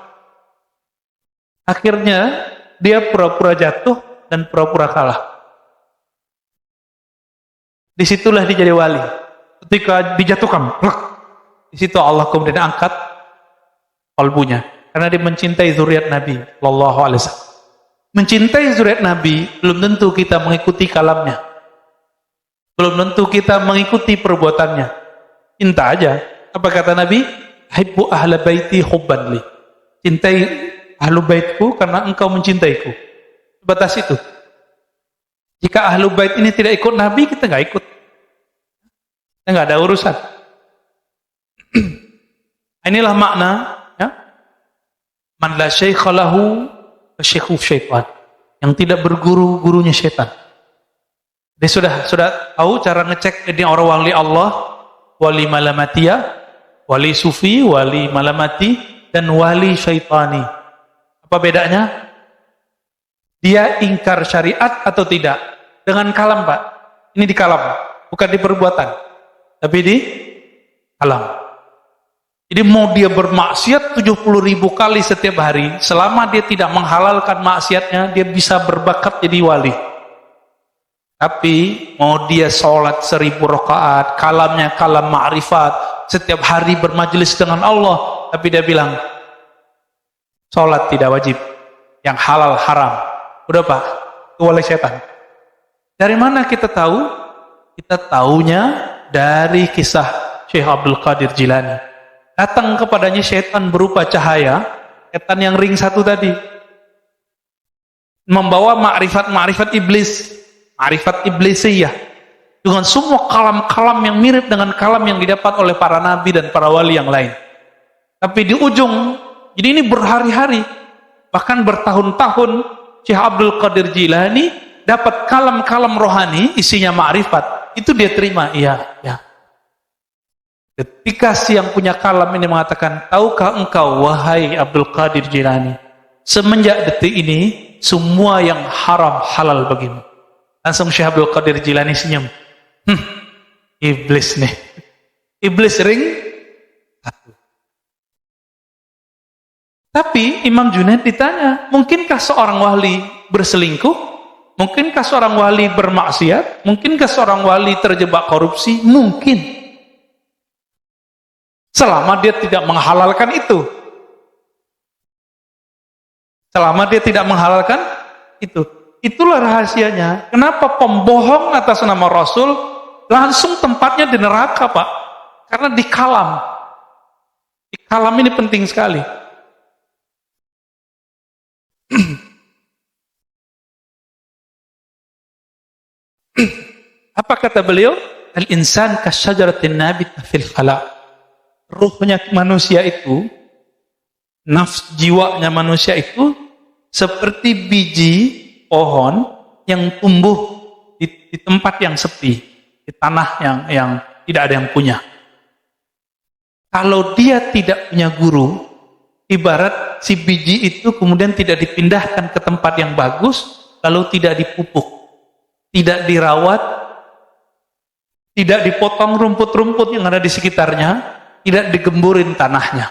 Akhirnya dia pura-pura jatuh dan pura-pura kalah. Disitulah dia jadi wali. Ketika dijatuhkan, di situ Allah kemudian angkat kalbunya, karena dia mencintai zuriat Nabi sallallahu alaihi wasallam. Mencintai zuriat Nabi belum tentu kita mengikuti kalamnya, belum tentu kita mengikuti perbuatannya. Cinta aja. Apa kata Nabi? Hibbu ahla baiti hubban li. Cintai ahlu baitku karena engkau mencintaiku. Batas itu. Jika ahlu bait ini tidak ikut Nabi, kita nggak ikut. Kita nggak ada urusan. Inilah makna ya. Man la syaikha lahu fasyikhu syaitan. Yang tidak berguru, gurunya syaitan. Dia sudah tahu cara ngecek ini orang wali Allah, wali malamatiyah, wali sufi, wali malamati, dan wali syaitani. Apa bedanya? Dia ingkar syariat atau tidak? Dengan kalam Pak. Ini di kalam, bukan di perbuatan. Tapi di kalam. Jadi mau dia bermaksiat 70.000 kali setiap hari, selama dia tidak menghalalkan maksiatnya, dia bisa berbakat jadi wali. Tapi mau dia sholat 1000 rakaat, kalamnya kalam ma'rifat, setiap hari bermajelis dengan Allah, tapi dia bilang, sholat tidak wajib, yang halal haram. Udah Pak, itu wali setan. Dari mana kita tahu? Kita taunya dari kisah Syekh Abdul Qadir Jilani. Datang kepadanya setan berupa cahaya, setan yang ring satu tadi. Membawa ma'rifat iblis, ma'rifat iblisiyah. Dengan semua kalam-kalam yang mirip dengan kalam yang didapat oleh para nabi dan para wali yang lain. Tapi di ujung, jadi ini berhari-hari, bahkan bertahun-tahun, Syekh Abdul Qadir Jilani dapat kalam-kalam rohani isinya ma'rifat, itu dia terima. Iya. Ketika si yang punya kalam ini mengatakan, tahukah engkau wahai Abdul Qadir Jilani, semenjak detik ini semua yang haram halal bagimu. Langsung Syekh Abdul Qadir Jilani senyum. Iblis nih. Iblis ring satu. Tapi Imam Junaid ditanya, mungkinkah seorang wali berselingkuh? Mungkinkah seorang wali bermaksiat? Mungkinkah seorang wali terjebak korupsi? Mungkin. Selama dia tidak menghalalkan itu. Selama dia tidak menghalalkan itu. Itulah rahasianya. Kenapa pembohong atas nama Rasul langsung tempatnya di neraka Pak? Karena di kalam. Di kalam ini penting sekali. Apa kata beliau? Al-insan kasyajaratin nabita fil khala. Ruhnya manusia itu, jiwanya manusia itu seperti biji pohon yang tumbuh di tempat yang sepi, di tanah yang tidak ada yang punya. Kalau dia tidak punya guru, ibarat si biji itu kemudian tidak dipindahkan ke tempat yang bagus, lalu tidak dipupuk, tidak dirawat, tidak dipotong rumput-rumput yang ada di sekitarnya, tidak digemburin tanahnya.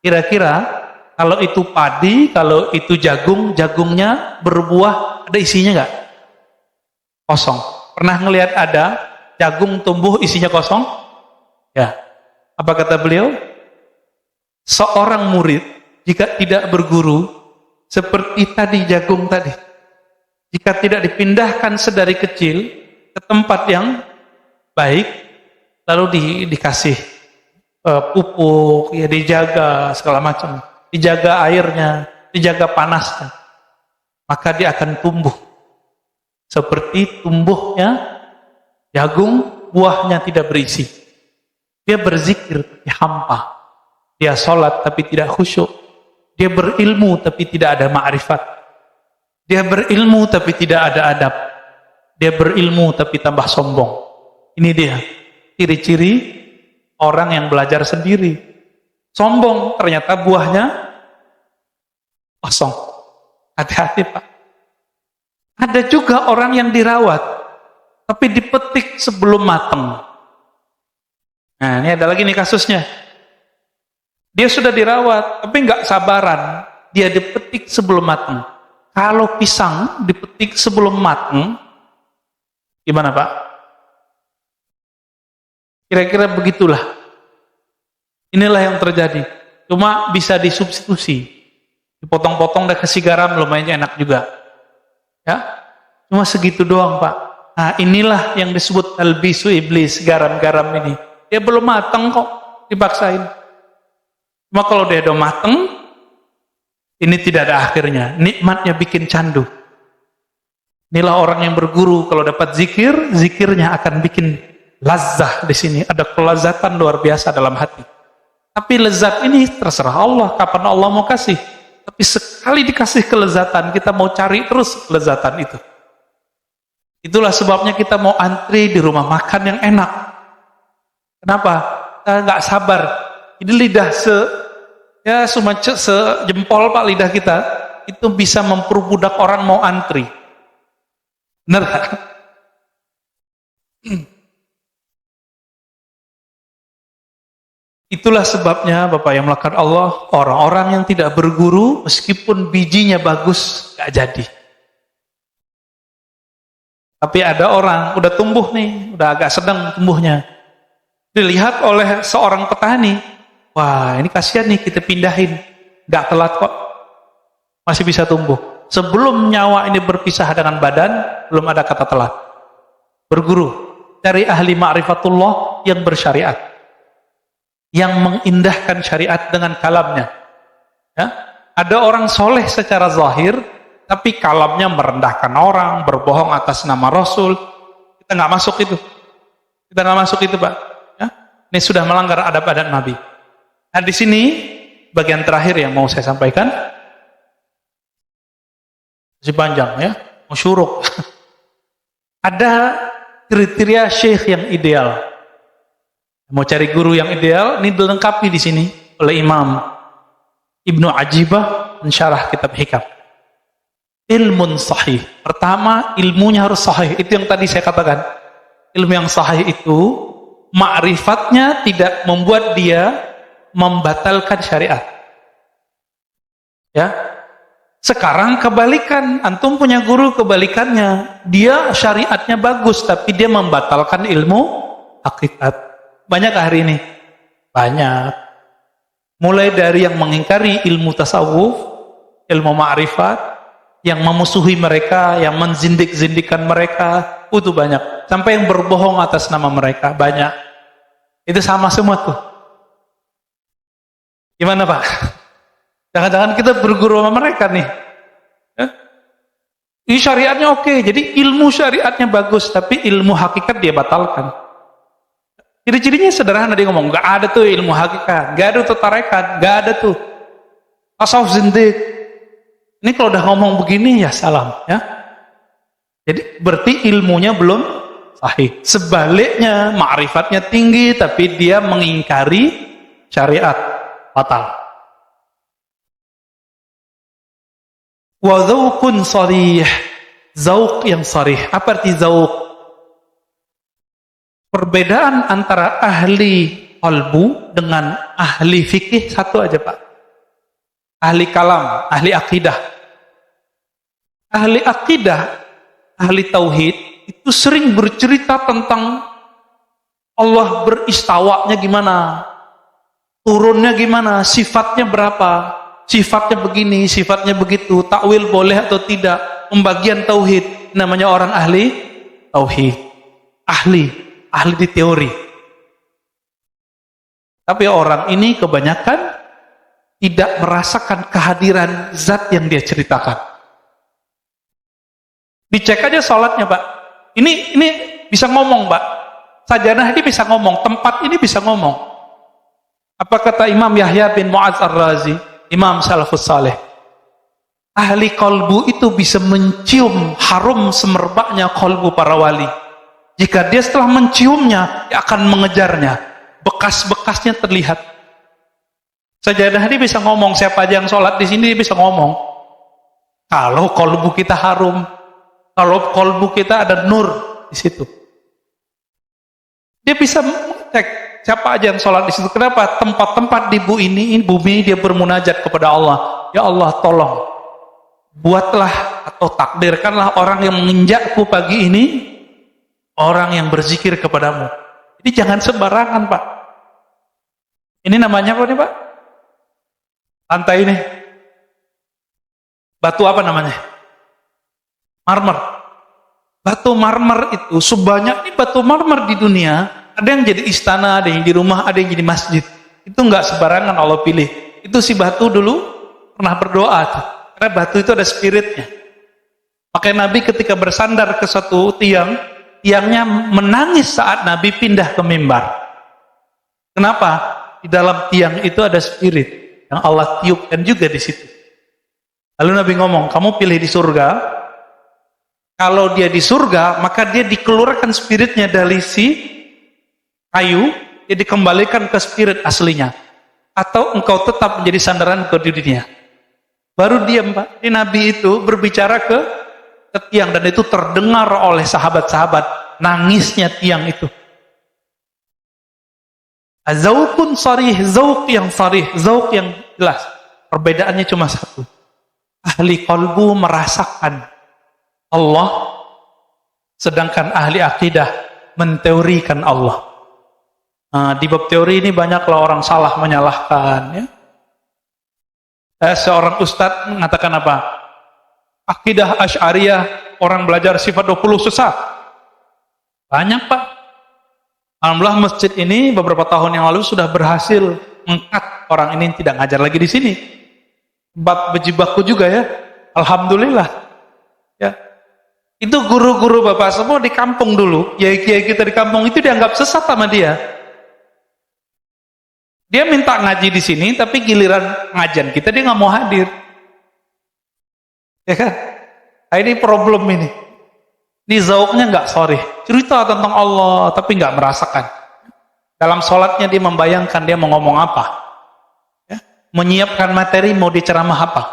Kira-kira kalau itu padi, kalau itu jagung, jagungnya berbuah, ada isinya nggak? Kosong. Pernah ngelihat ada jagung tumbuh isinya kosong? Ya. Apa kata beliau? Seorang murid jika tidak berguru seperti tadi jagung tadi, jika tidak dipindahkan sedari kecil ke tempat yang baik, lalu dikasih pupuk, ya dijaga segala macam, dijaga airnya, dijaga panasnya, maka dia akan tumbuh seperti tumbuhnya jagung, buahnya tidak berisi. Dia berzikir tapi hampa, dia sholat tapi tidak khusyuk, dia berilmu tapi tidak ada ma'rifat, dia berilmu tapi tidak ada adab, dia berilmu tapi tambah sombong. Ini dia ciri-ciri orang yang belajar sendiri. Sombong, ternyata buahnya kosong. Hati-hati Pak. Ada juga orang yang dirawat, tapi dipetik sebelum matang. Nah, ini ada lagi nih kasusnya. Dia sudah dirawat, tapi nggak sabaran. Dia dipetik sebelum matang. Kalau pisang dipetik sebelum matang, gimana Pak? Kira-kira begitulah. Inilah yang terjadi. Cuma bisa disubstitusi. Dipotong-potong dan kasih garam lumayan enak juga. Ya, cuma segitu doang Pak. Nah, inilah yang disebut talbisu iblis, garam-garam ini. Dia belum matang kok, dipaksain. Cuma kalau dia udah matang, ini tidak ada akhirnya. Nikmatnya bikin candu. Inilah orang yang berguru, kalau dapat zikir, zikirnya akan bikin lazah di sini, ada kelezatan luar biasa dalam hati. Tapi lezat ini terserah Allah, kapan Allah mau kasih. Tapi sekali dikasih kelezatan, kita mau cari terus kelezatan itu. Itulah sebabnya kita mau antri di rumah makan yang enak. Kenapa? Kita nggak sabar. Ini lidah cuma sejempol Pak lidah kita, itu bisa memperbudak orang mau antri. Benar kan? Itulah sebabnya Bapak yang melakukan Allah, orang-orang yang tidak berguru meskipun bijinya bagus gak jadi. Tapi ada orang udah tumbuh nih, udah agak sedang tumbuhnya, dilihat oleh seorang petani, wah ini kasihan nih kita pindahin, gak telat kok, masih bisa tumbuh. Sebelum nyawa ini berpisah dengan badan, belum ada kata telat. Berguru, cari ahli ma'rifatullah yang bersyariat, yang mengindahkan syariat dengan kalamnya. Ya? Ada orang soleh secara zahir, tapi kalamnya merendahkan orang, berbohong atas nama Rasul. Kita nggak masuk itu. Kita nggak masuk itu, Pak. Ya? Ini sudah melanggar adab-adab Nabi. Nah, di sini bagian terakhir yang mau saya sampaikan. Masih panjang ya, mau syuruk. Ada kriteria syekh yang ideal. Mau cari guru yang ideal, ini dilengkapi di sini oleh Imam Ibnu Ajibah mensyarah kitab Hikam. Ilmun sahih. Pertama, ilmunya harus sahih. Itu yang tadi saya katakan. Ilmu yang sahih itu ma'rifatnya tidak membuat dia membatalkan syariat. Ya. Sekarang kebalikan, antum punya guru kebalikannya. Dia syariatnya bagus tapi dia membatalkan ilmu hakikat. Banyak hari ini? Banyak. Mulai dari yang mengingkari ilmu tasawuf, ilmu ma'rifat, yang memusuhi mereka, yang menzindik-zindikan mereka, itu banyak. Sampai yang berbohong atas nama mereka, banyak. Itu sama semua tuh. Gimana Pak? Jangan-jangan kita berguru sama mereka nih. Ini syariatnya oke, jadi ilmu syariatnya bagus, tapi ilmu hakikat dia batalkan. Ciri-cirinya sederhana, dia ngomong, gak ada tuh ilmu hakikat, gak ada tuh tarekat, gak ada tuh tasawuf zindik. Ini kalau udah ngomong begini ya salam ya. Jadi berarti ilmunya belum sahih. Sebaliknya ma'rifatnya tinggi tapi dia mengingkari syariat, batal. Wa dzauqun sharih, zauq yang sharih. Apa arti zauq? perbedaan antara ahli qalbu dengan ahli fikih satu aja Pak. Ahli kalam, ahli akidah. Ahli akidah, ahli tauhid itu sering bercerita tentang Allah beristawanya gimana, turunnya gimana, sifatnya berapa, sifatnya begini, sifatnya begitu, takwil boleh atau tidak, pembagian tauhid. Namanya orang ahli tauhid, ahli di teori. Tapi orang ini kebanyakan tidak merasakan kehadiran zat yang dia ceritakan. Dicek aja sholatnya Pak. Ini bisa ngomong Pak. Sajanah ini bisa ngomong, tempat ini bisa ngomong. Apa kata Imam Yahya bin Mu'adz Ar-Razi, Imam Salafus Saleh? Ahli kolbu itu bisa mencium harum semerbaknya kolbu para wali. Jika dia setelah menciumnya, dia akan mengejarnya. Bekas-bekasnya terlihat. Sajadah ini bisa ngomong, siapa aja yang sholat di sini dia bisa ngomong. Kalau kolbu kita harum, kalau kolbu kita ada nur di situ. Dia bisa cek siapa aja yang sholat di situ. Kenapa? Tempat-tempat di bumi dia bermunajat kepada Allah. Ya Allah, tolong buatlah atau takdirkanlah orang yang menginjakku pagi ini orang yang berzikir kepadamu. Jadi jangan sembarangan Pak. Ini namanya apa nih Pak? Lantai ini. Batu apa namanya? Marmer. Batu marmer itu sebanyak ini batu marmer di dunia, ada yang jadi istana, ada yang di rumah, ada yang jadi masjid. Itu enggak sembarangan Allah pilih. Itu si batu dulu pernah berdoa tuh. Karena batu itu ada spiritnya. Makanya Nabi ketika bersandar ke satu tiang, tiangnya menangis saat Nabi pindah ke mimbar. Kenapa? Di dalam tiang itu ada spirit yang Allah tiupkan juga di situ. Lalu Nabi ngomong, kamu pilih di surga. Kalau dia di surga, maka dia dikeluarkan spiritnya dari si kayu, dia dikembalikan ke spirit aslinya. Atau engkau tetap menjadi sandaran ke dunia. Baru diam Pak. Ini Nabi itu berbicara ke tiang dan itu terdengar oleh sahabat-sahabat. Nangisnya tiang itu. Zaukun sarih, zauk yang sarih, zauk yang jelas. Perbedaannya cuma satu. Ahli qalbu merasakan Allah, sedangkan ahli akidah menteorikan Allah. Nah, di bab teori ini banyaklah orang salah menyalahkan. Ya. Seorang ustadz mengatakan apa? Akidah Asy'ariyah, orang belajar sifat 20 sesat. Banyak Pak. Alhamdulillah masjid ini beberapa tahun yang lalu sudah berhasil mengkat orang ini tidak ngajar lagi di sini. Tempat bejibaku juga ya. Alhamdulillah. Ya. Itu guru-guru Bapak semua di kampung dulu, kiai-kiai kita di kampung itu dianggap sesat sama dia. Dia minta ngaji di sini, tapi giliran ngajian kita dia nggak mau hadir. Ya kan? Nah, ini problem ini. Ini zauknya nggak sorry, cerita tentang Allah tapi nggak merasakan. Dalam sholatnya dia membayangkan dia mau ngomong apa, ya? Menyiapkan materi mau diceramah apa.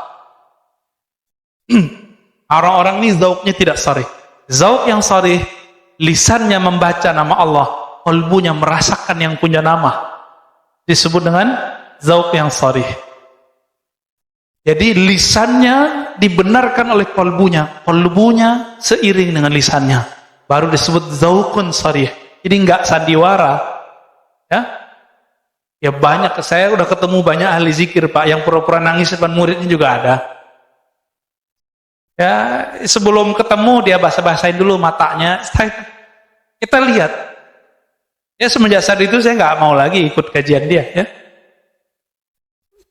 Orang-orang ini zauknya tidak sharih. Zauk yang sharih, lisannya membaca nama Allah, qalbunya merasakan yang punya nama. Disebut dengan zauk yang sharih. Jadi lisannya dibenarkan oleh qalbunya seiring dengan lisannya. Baru disebut zaukun sharih. Jadi enggak sandiwara. Ya. Ya banyak, saya udah ketemu banyak ahli zikir Pak yang pura-pura nangis depan muridnya juga ada. Ya, sebelum ketemu dia bahasa-bahasain dulu matanya. Kita lihat. Ya semenjak saat itu saya nggak mau lagi ikut kajian dia. Ya.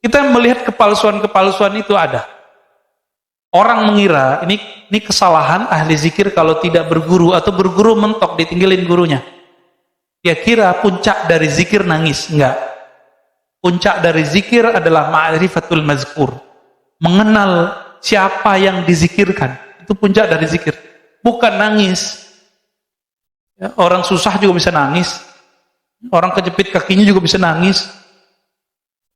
Kita melihat kepalsuan-kepalsuan itu ada. Orang mengira ini kesalahan ahli zikir kalau tidak berguru atau berguru mentok ditinggalin gurunya. Dia kira puncak dari zikir nangis. Enggak. Puncak dari zikir adalah ma'rifatul mazkur. Mengenal siapa yang dizikirkan, itu puncak dari zikir, bukan nangis. Ya, orang susah juga bisa nangis, orang kejepit kakinya juga bisa nangis.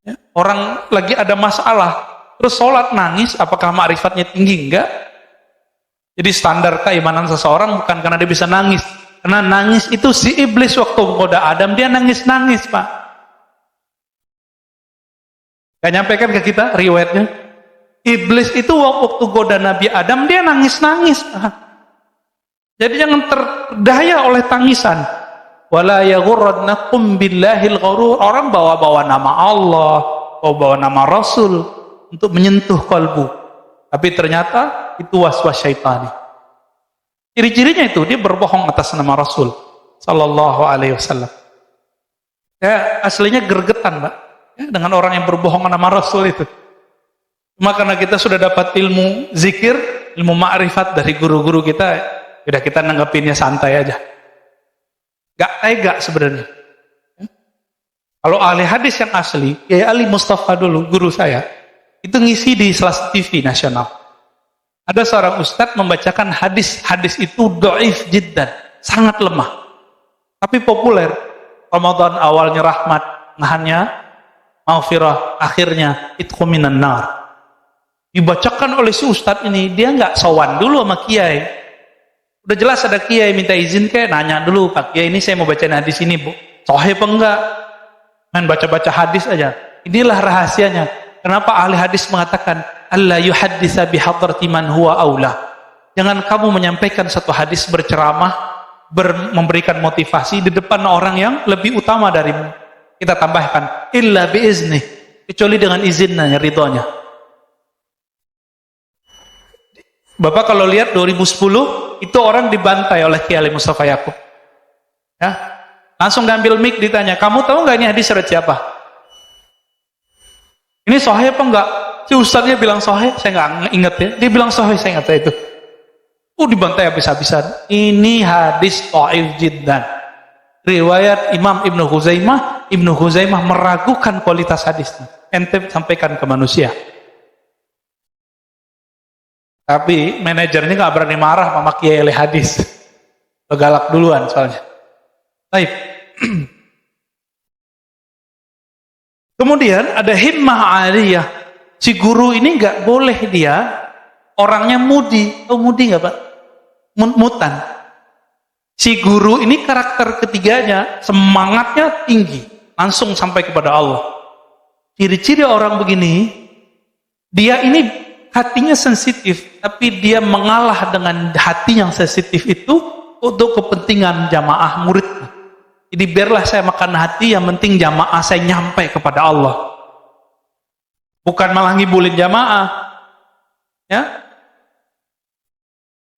Ya, orang lagi ada masalah, terus sholat nangis, apakah ma'rifatnya tinggi? Enggak. Jadi standar keimanan seseorang bukan karena dia bisa nangis, Karena nangis itu si iblis waktu menggoda Adam, dia nangis-nangis, Pak. Gak nyampaikan ke kita riwayatnya? Iblis itu waktu goda Nabi Adam, dia nangis-nangis, Pak. Jadi jangan terdaya oleh tangisan. Wala yaghurrannakum billahil ghurur. Orang bawa-bawa nama Allah, bawa nama Rasul untuk menyentuh kalbu. Tapi ternyata itu waswas syaitani. Ciri-cirinya itu dia berbohong atas nama Rasul sallallahu alaihi wasallam. Ya, aslinya gergetan, Mbak. Ya, dengan orang yang berbohong nama Rasul itu. Cuma karena kita sudah dapat ilmu zikir, ilmu ma'rifat dari guru-guru kita, udah kita nanggepinnya santai aja. Gak tega sebenarnya. Ya. Kalau ahli hadis yang asli, ya Ali Mustafa dulu, guru saya, itu ngisi di Selas TV nasional. Ada seorang ustadz membacakan hadis itu dhaif jiddan, sangat lemah. Tapi populer. Ramadan awalnya rahmat, ngahannya maghfirah, akhirnya itqu minan nar. Dibacakan oleh si ustadz ini, dia nggak sowan dulu sama kiai. Udah jelas ada kiai minta izin kayak nanya dulu, Pak Kiai ini saya mau bacain hadis ini, Bu. Sahih apa enggak? Main baca-baca hadis aja. Inilah rahasianya. Kenapa ahli hadis mengatakan Allah yuhadditsa bihadrati man huwa aula. Jangan kamu menyampaikan satu hadis berceramah, memberikan motivasi di depan orang yang lebih utama darimu. Kita tambahkan illa biizni, kecuali dengan izinnya, ridhonya. Bapak kalau lihat 2010 itu orang dibantai oleh Kiai Ali Mustafa Yaqub. Ya. Langsung diambil mic ditanya, "Kamu tahu enggak ini hadis riwayat siapa?" Ini sahih apa enggak? Si ustadznya bilang sahih, saya enggak ingat ya. Dia bilang sahih, saya ingat itu. Dibantai habis-habisan. Ini hadis dhaif jiddan. Riwayat Imam Ibnu Huzaimah meragukan kualitas hadisnya. Ente sampaikan ke manusia. Tapi manajernya enggak berani marah sama kiai hadis. Galak duluan soalnya. Baik. Kemudian ada himmah aliyah. Si guru ini nggak boleh dia orangnya mudi. Tahu mudi nggak, Pak? Mutan. Si guru ini karakter ketiganya semangatnya tinggi, langsung sampai kepada Allah. Ciri-ciri orang begini, dia ini hatinya sensitif, tapi dia mengalah dengan hati yang sensitif itu untuk kepentingan jamaah murid. Jadi biarlah saya makan hati, yang penting jamaah saya nyampe kepada Allah. Bukan malah ngibulin jamaah. Ya.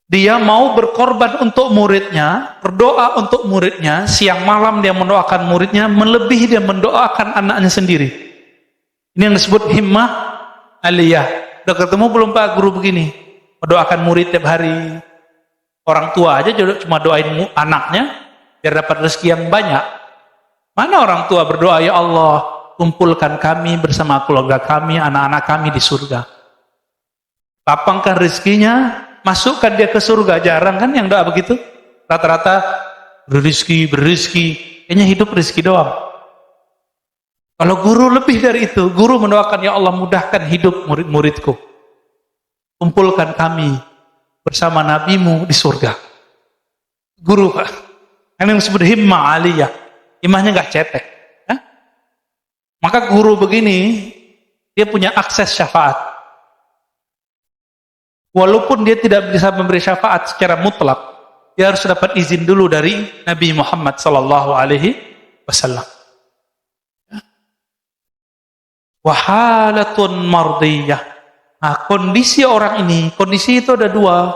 Dia mau berkorban untuk muridnya, berdoa untuk muridnya, siang malam dia mendoakan muridnya, melebihi dia mendoakan anaknya sendiri. Ini yang disebut himmah aliyah. Udah ketemu belum Pak guru begini? Mendoakan murid tiap hari. Orang tua aja cuma doain anaknya, biar dapat rezeki yang banyak. Mana orang tua berdoa, ya Allah, kumpulkan kami bersama keluarga kami, anak-anak kami di surga. Lapangkan rezekinya, masukkan dia ke surga. Jarang kan yang doa begitu? Rata-rata berizki, kayaknya hidup rezeki doang. Kalau guru lebih dari itu, guru mendoakan, ya Allah mudahkan hidup murid-muridku. Kumpulkan kami bersama nabimu di surga. Guru, yang disebut himmah aliyah, imahnya gak cetek. Ya? Maka guru begini, dia punya akses syafaat. Walaupun dia tidak bisa memberi syafaat secara mutlak, dia harus dapat izin dulu dari Nabi Muhammad SAW. Wahalatun mardiyah. Nah, kondisi orang ini, kondisi itu ada dua.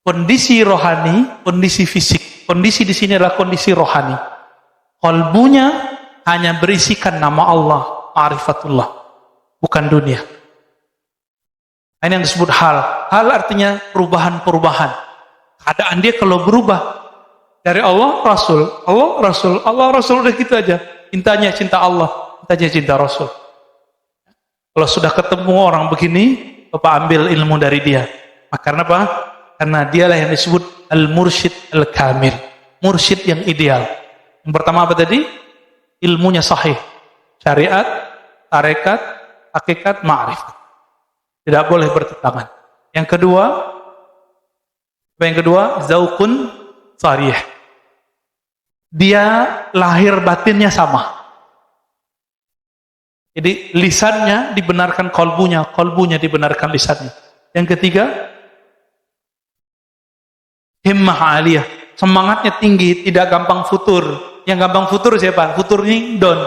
Kondisi rohani, kondisi fisik. Kondisi di sini adalah kondisi rohani. Kalbunya hanya berisikan nama Allah, ma'rifatullah, bukan dunia. Ini yang disebut hal. Hal artinya perubahan-perubahan. Keadaan dia kalau berubah dari Allah, Rasul, Allah, Rasul, Allah, Rasul, udah gitu aja. Cintanya cinta Allah, cintanya cinta Rasul. Kalau sudah ketemu orang begini, Bapak ambil ilmu dari dia. Karena apa? Karena dialah yang disebut al-mursyid al-kamil. Mursyid yang ideal. Yang pertama apa tadi? Ilmunya sahih. Syariat, tarekat, hakikat, ma'rifat. Tidak boleh bertentangan. Yang kedua, zauqun Sarih. Dia lahir batinnya sama. Jadi lisannya dibenarkan kolbunya, kolbunya dibenarkan lisannya. Yang ketiga, himmah aliyah, semangatnya tinggi, tidak gampang futur. Yang gampang futur siapa? Futur ini don,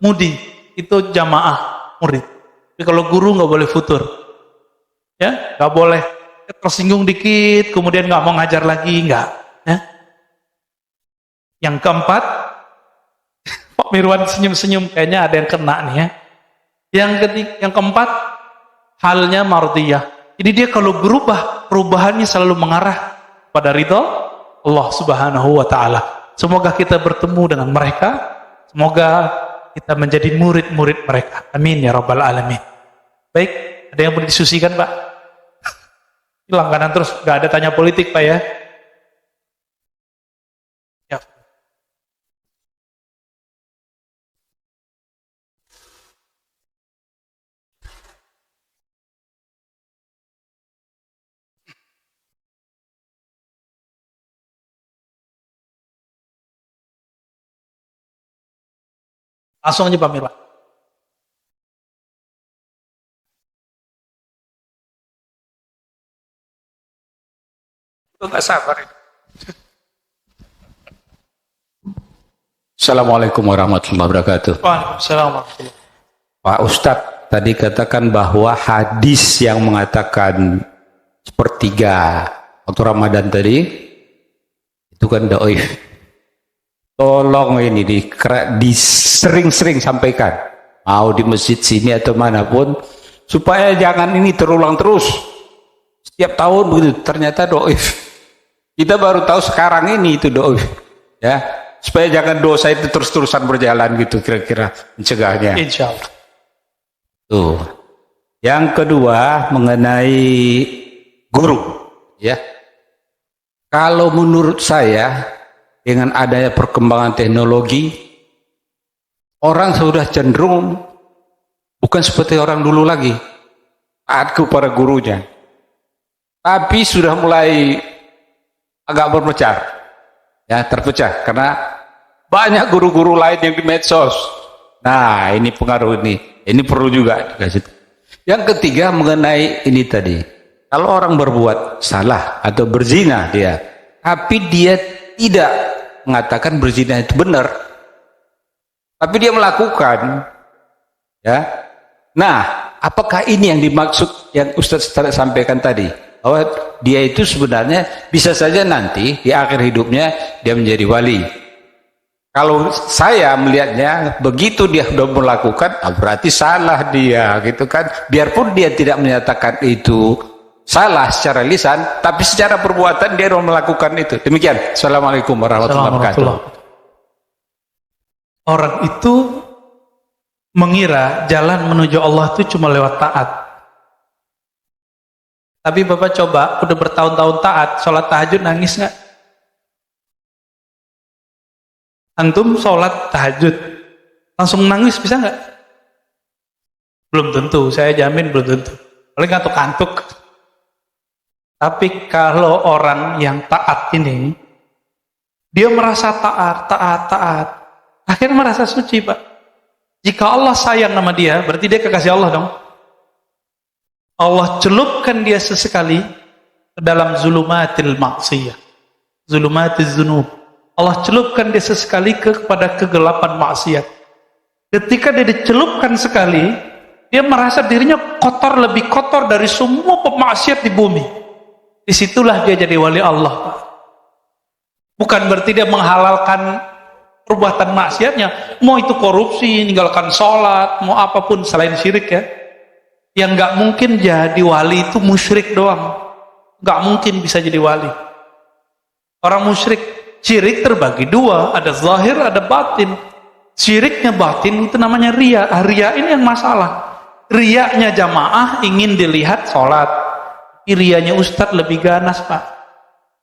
mudi, itu jamaah murid. Tapi kalau guru nggak boleh futur, ya nggak boleh tersinggung dikit, kemudian nggak mau ngajar lagi, nggak. Ya. Yang keempat, Pak Mirwan senyum-senyum, kayaknya ada yang kena nih ya. Yang keempat, halnya mardiyah. Jadi dia kalau berubah, perubahannya selalu mengarah pada ridha Allah Subhanahu wa taala. Semoga kita bertemu dengan mereka, semoga kita menjadi murid-murid mereka. Amin ya rabbal alamin. Baik, ada yang mau didiskusikan, Pak? Langganan terus, nggak ada tanya politik, Pak ya. Ya. Langsung aja Pak Mirwan. Itu nggak sabar ini. Assalamualaikum warahmatullahi wabarakatuh. Waalaikumsalam warahmatullahi. Pak Ustadz tadi katakan bahwa hadis yang mengatakan sepertiga waktu Ramadan tadi itu kan dhaif. Tolong ini sering-sering sampaikan, mau di masjid sini atau manapun, supaya jangan ini terulang terus. Setiap tahun begitu, ternyata dhaif. Kita baru tahu sekarang ini itu dhaif, ya. Supaya jangan dosa itu terus-terusan berjalan gitu, kira-kira mencegahnya. Insya Allah. Tuh. Yang kedua mengenai guru, ya. Kalau menurut saya dengan adanya perkembangan teknologi, orang sudah cenderung bukan seperti orang dulu lagi, taat kepada gurunya. Tapi sudah mulai agak berpecah, ya terpecah karena banyak guru-guru lain yang di medsos. Nah, ini pengaruh ini perlu juga dikasih. Yang ketiga mengenai ini tadi, kalau orang berbuat salah atau berzina dia, tapi dia tidak mengatakan berzina itu benar, tapi dia melakukan, ya. Nah, apakah ini yang dimaksud yang Ustaz sampaikan tadi, bahwa dia itu sebenarnya bisa saja nanti di akhir hidupnya dia menjadi wali? Kalau saya melihatnya begitu dia sudah melakukan, berarti salah dia, gitu kan? Biarpun dia tidak menyatakan itu salah secara lisan, tapi secara perbuatan dia sudah melakukan itu. Demikian. Assalamualaikum warahmatullahi wabarakatuh. Orang itu mengira jalan menuju Allah itu cuma lewat taat. Tapi Bapak coba, udah bertahun-tahun taat, sholat tahajud nangis nggak? Antum sholat tahajud langsung nangis bisa nggak? Belum tentu, saya jamin belum tentu. Paling kantuk-kantuk. Tapi kalau orang yang taat ini, dia merasa taat, akhirnya merasa suci, Pak. Jika Allah sayang sama dia, berarti dia kekasih Allah dong. Allah celupkan dia sesekali ke dalam zulumatil maksiyah, zulumatil zunub. Allah celupkan dia sesekali kepada kegelapan maksiat. Ketika dia dicelupkan sekali, dia merasa dirinya kotor, lebih kotor dari semua pemaksiat di bumi. Disitulah dia jadi wali Allah. Bukan berarti dia menghalalkan perbuatan maksiatnya, mau itu korupsi, meninggalkan sholat, mau apapun selain syirik ya. Yang nggak mungkin jadi wali itu musyrik doang, nggak mungkin bisa jadi wali. Orang musyrik, syirik terbagi dua, ada zahir, ada batin. Syiriknya batin itu namanya riya. Riya ini yang masalah. Riyanya jamaah ingin dilihat sholat. Riyanya ustadz lebih ganas, Pak.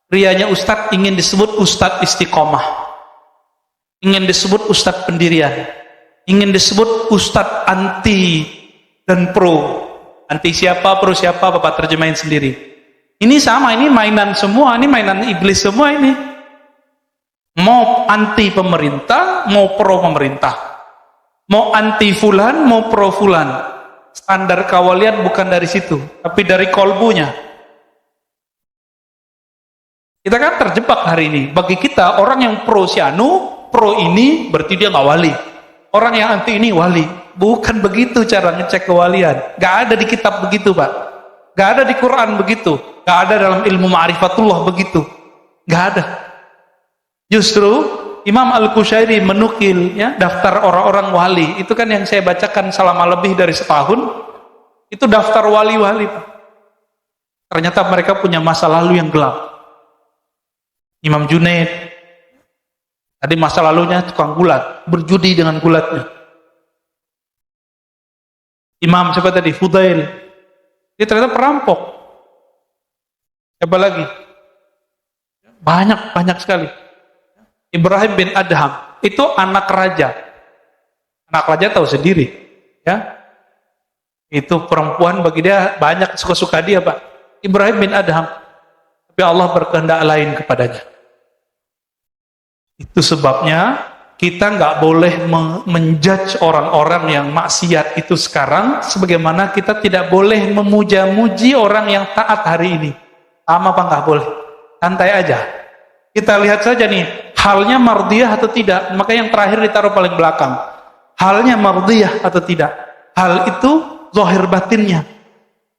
Riyanya ustadz ingin disebut ustadz istiqomah, ingin disebut ustadz pendirian, ingin disebut ustadz anti dan pro. Anti siapa, pro siapa, Bapak terjemahin sendiri. Ini sama, ini mainan semua, ini mainan iblis semua ini. Mau anti pemerintah, mau pro pemerintah. Mau anti fulan, mau pro fulan. Standar kawalian bukan dari situ, tapi dari kolbunya. Kita kan terjebak hari ini. Bagi kita, orang yang pro si anu, pro ini, berarti dia nggak wali. Orang yang anti ini wali. Bukan begitu cara ngecek kewalian. Gak ada di kitab begitu, Pak. Gak ada di Quran begitu. Gak ada dalam ilmu ma'rifatullah begitu. Gak ada. Justru Imam Al-Qushairi menukil ya, daftar orang-orang wali. Itu kan yang saya bacakan selama lebih dari setahun. Itu daftar wali-wali, Pak. Ternyata mereka punya masa lalu yang gelap. Imam Junaid, tadi masa lalunya tukang gulat, berjudi dengan gulatnya. Imam siapa tadi? Fudail. Dia ternyata perampok. Siapa lagi? Banyak sekali. Ibrahim bin Adham, itu anak raja. Anak raja tahu sendiri, ya. Itu perempuan bagi dia banyak suka-suka dia, Pak. Ibrahim bin Adham. Tapi Allah berkehendak lain kepadanya. Itu sebabnya kita nggak boleh menjudge orang-orang yang maksiat itu sekarang, sebagaimana kita tidak boleh memuja-muji orang yang taat hari ini. Sama apa nggak boleh? Santai aja. Kita lihat saja nih, halnya mardiyah atau tidak. Maka yang terakhir ditaruh paling belakang. Halnya mardiyah atau tidak. Hal itu zahir batinnya.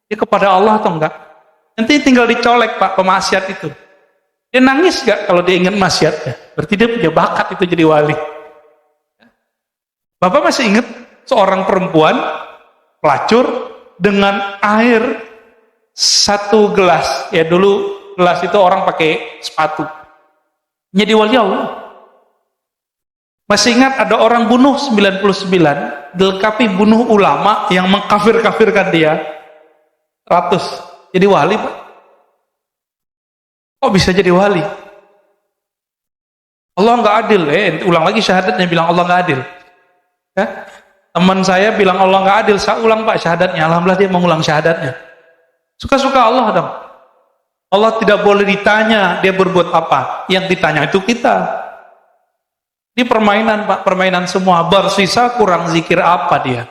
Dia kepada Allah atau enggak? Nanti tinggal dicolek, Pak, pemaksiat itu. Dia nangis gak kalau dia ingat maksiatnya? Berarti dia punya bakat itu jadi wali. Bapak masih ingat seorang perempuan pelacur dengan air 1 gelas. Ya dulu gelas itu orang pakai sepatu. Jadi wali Allah. Masih ingat ada orang bunuh 99, dilengkapi bunuh ulama yang mengkafir-kafirkan dia 100. Jadi wali, Pak. Kok bisa jadi wali? Allah nggak adil, ulang lagi syahadatnya bilang Allah nggak adil. Ya? Teman saya bilang Allah nggak adil, saya ulang, Pak, syahadatnya. Alhamdulillah dia mengulang syahadatnya. Suka-suka Allah dong. Allah tidak boleh ditanya dia berbuat apa. Yang ditanya itu kita. Ini permainan, Pak, permainan semua. Bersisa kurang zikir apa dia?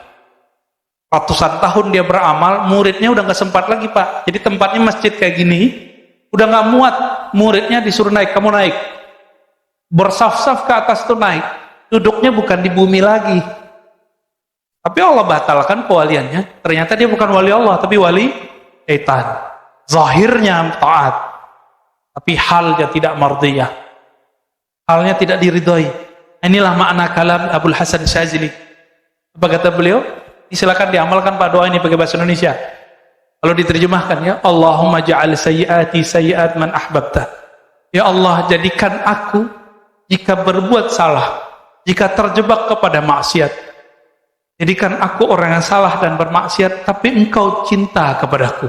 Ratusan tahun dia beramal, muridnya udah nggak sempat lagi, Pak. Jadi tempatnya masjid kayak gini, udah nggak muat. Muridnya disuruh naik, kamu naik. Bersaf-saf ke atas tuh naik. Duduknya bukan di bumi lagi. Tapi Allah batalkan kewaliannya. Ternyata dia bukan wali Allah, tapi wali syaitan. Zahirnya taat, tapi halnya tidak mardiyah. Halnya tidak diridhoi. Inilah makna kalam Abul Hasan Syazili. Apa kata beliau? Silakan diamalkan, Pak, doa ini pakai bahasa Indonesia. Kalau diterjemahkan, ya Allahumma ja'al sayyiati sayyiat man ahbabta. Ya Allah, jadikan aku jika berbuat salah, jika terjebak kepada maksiat, jadikan aku orang yang salah dan bermaksiat, tapi engkau cinta kepadaku.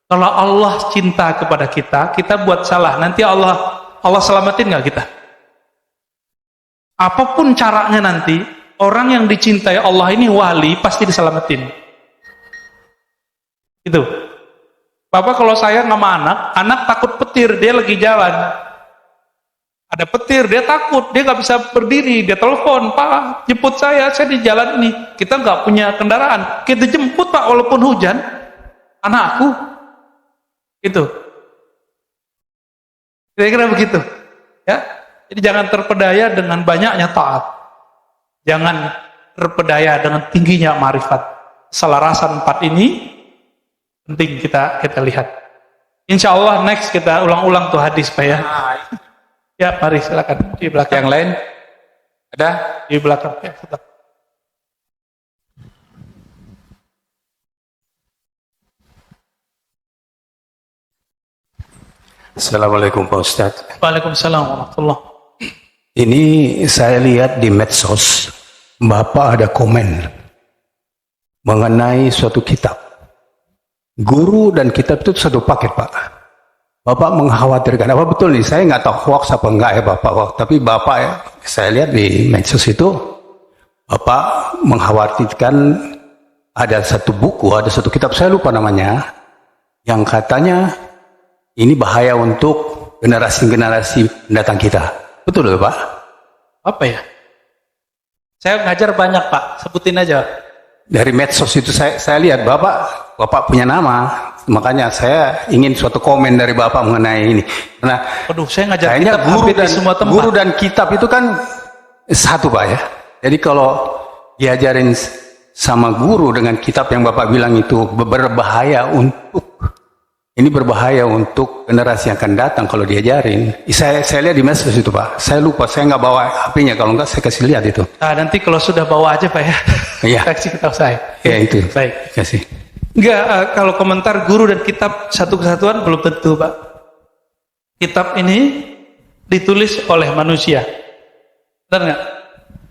Kalau Allah cinta kepada kita, kita buat salah, nanti Allah selamatin nggak kita? Apapun caranya nanti, orang yang dicintai Allah ini wali, pasti diselamatin. Itu. Bapak kalau saya sama anak takut petir, dia lagi jalan. Ada petir, dia takut, dia nggak bisa berdiri, dia telepon, Pak, jemput saya di jalan ini. Kita nggak punya kendaraan, kita jemput, Pak, walaupun hujan. Anakku. Itu. Kira-kira begitu. Ya. Jadi jangan terpedaya dengan banyaknya taat. Jangan terpedaya dengan tingginya ma'rifat. Selarasan 4 ini penting kita lihat. Insya Allah next kita ulang-ulang tuh hadis, Pak, ya. Ya, mari silakan di belakang. Yang lain ada di belakang, ya. Assalamualaikum Pak Ustadz. Waalaikumsalam warahmatullahi. Ini saya lihat di medsos, Bapak ada komen mengenai suatu kitab. Guru dan kitab itu satu paket, Pak. Bapak mengkhawatirkan, apa betul nih? Saya nggak tahu hoax apa enggak ya Bapak. Tapi Bapak, ya, saya lihat di medsos itu, Bapak mengkhawatirkan ada satu buku, ada satu kitab, saya lupa namanya, yang katanya ini bahaya untuk generasi-generasi mendatang kita. Betul loh Pak? Apa ya? Saya ngajar banyak Pak, sebutin aja. Dari medsos itu saya lihat Bapak punya nama, makanya saya ingin suatu komen dari Bapak mengenai ini. Karena Aduh, saya ngajar kayaknya kitab hampir di semua tempat. guru dan kitab itu kan satu Pak ya. Jadi kalau diajarin sama guru dengan kitab yang Bapak bilang itu berbahaya untuk generasi yang akan datang kalau diajarin. Saya lihat di medsos itu Pak. Saya lupa, saya nggak bawa HP-nya. Kalau nggak saya kasih lihat itu. Nanti kalau sudah bawa aja Pak ya. Iya. Kasih tahu saya. Ya itu. Baik. Kasih. Enggak, kalau komentar guru dan kitab satu kesatuan belum tentu Pak. Kitab ini ditulis oleh manusia. Benar nggak?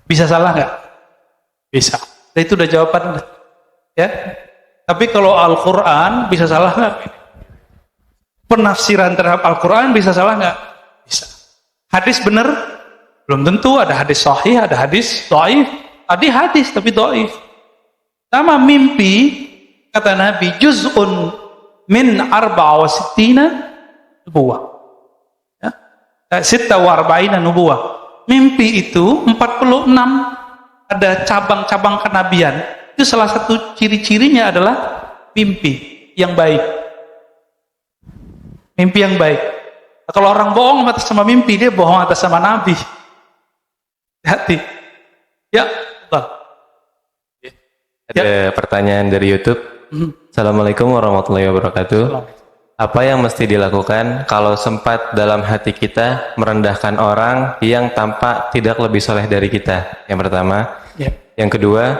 Bisa salah nggak? Bisa. Nah, itu udah jawaban. Ya. Tapi kalau Al-Quran bisa salah nggak? Penafsiran terhadap Al-Quran bisa salah nggak? Bisa. Hadis benar? Belum tentu. Ada hadis sahih, ada hadis dhaif. Tadi hadis tapi dhaif. Sama mimpi, kata Nabi, juz'un min 64 nubuwah. Ya? 46 nubuwah. Mimpi itu 46 ada cabang-cabang kenabian. Itu salah satu ciri-cirinya adalah mimpi yang baik. Mimpi yang baik. Nah, kalau orang bohong atas sama mimpi, dia bohong atas sama Nabi. Hati. Ya, betul. Ada pertanyaan dari YouTube. Assalamualaikum warahmatullahi wabarakatuh. Apa yang mesti dilakukan kalau sempat dalam hati kita merendahkan orang yang tampak tidak lebih soleh dari kita? Yang pertama. Yang kedua,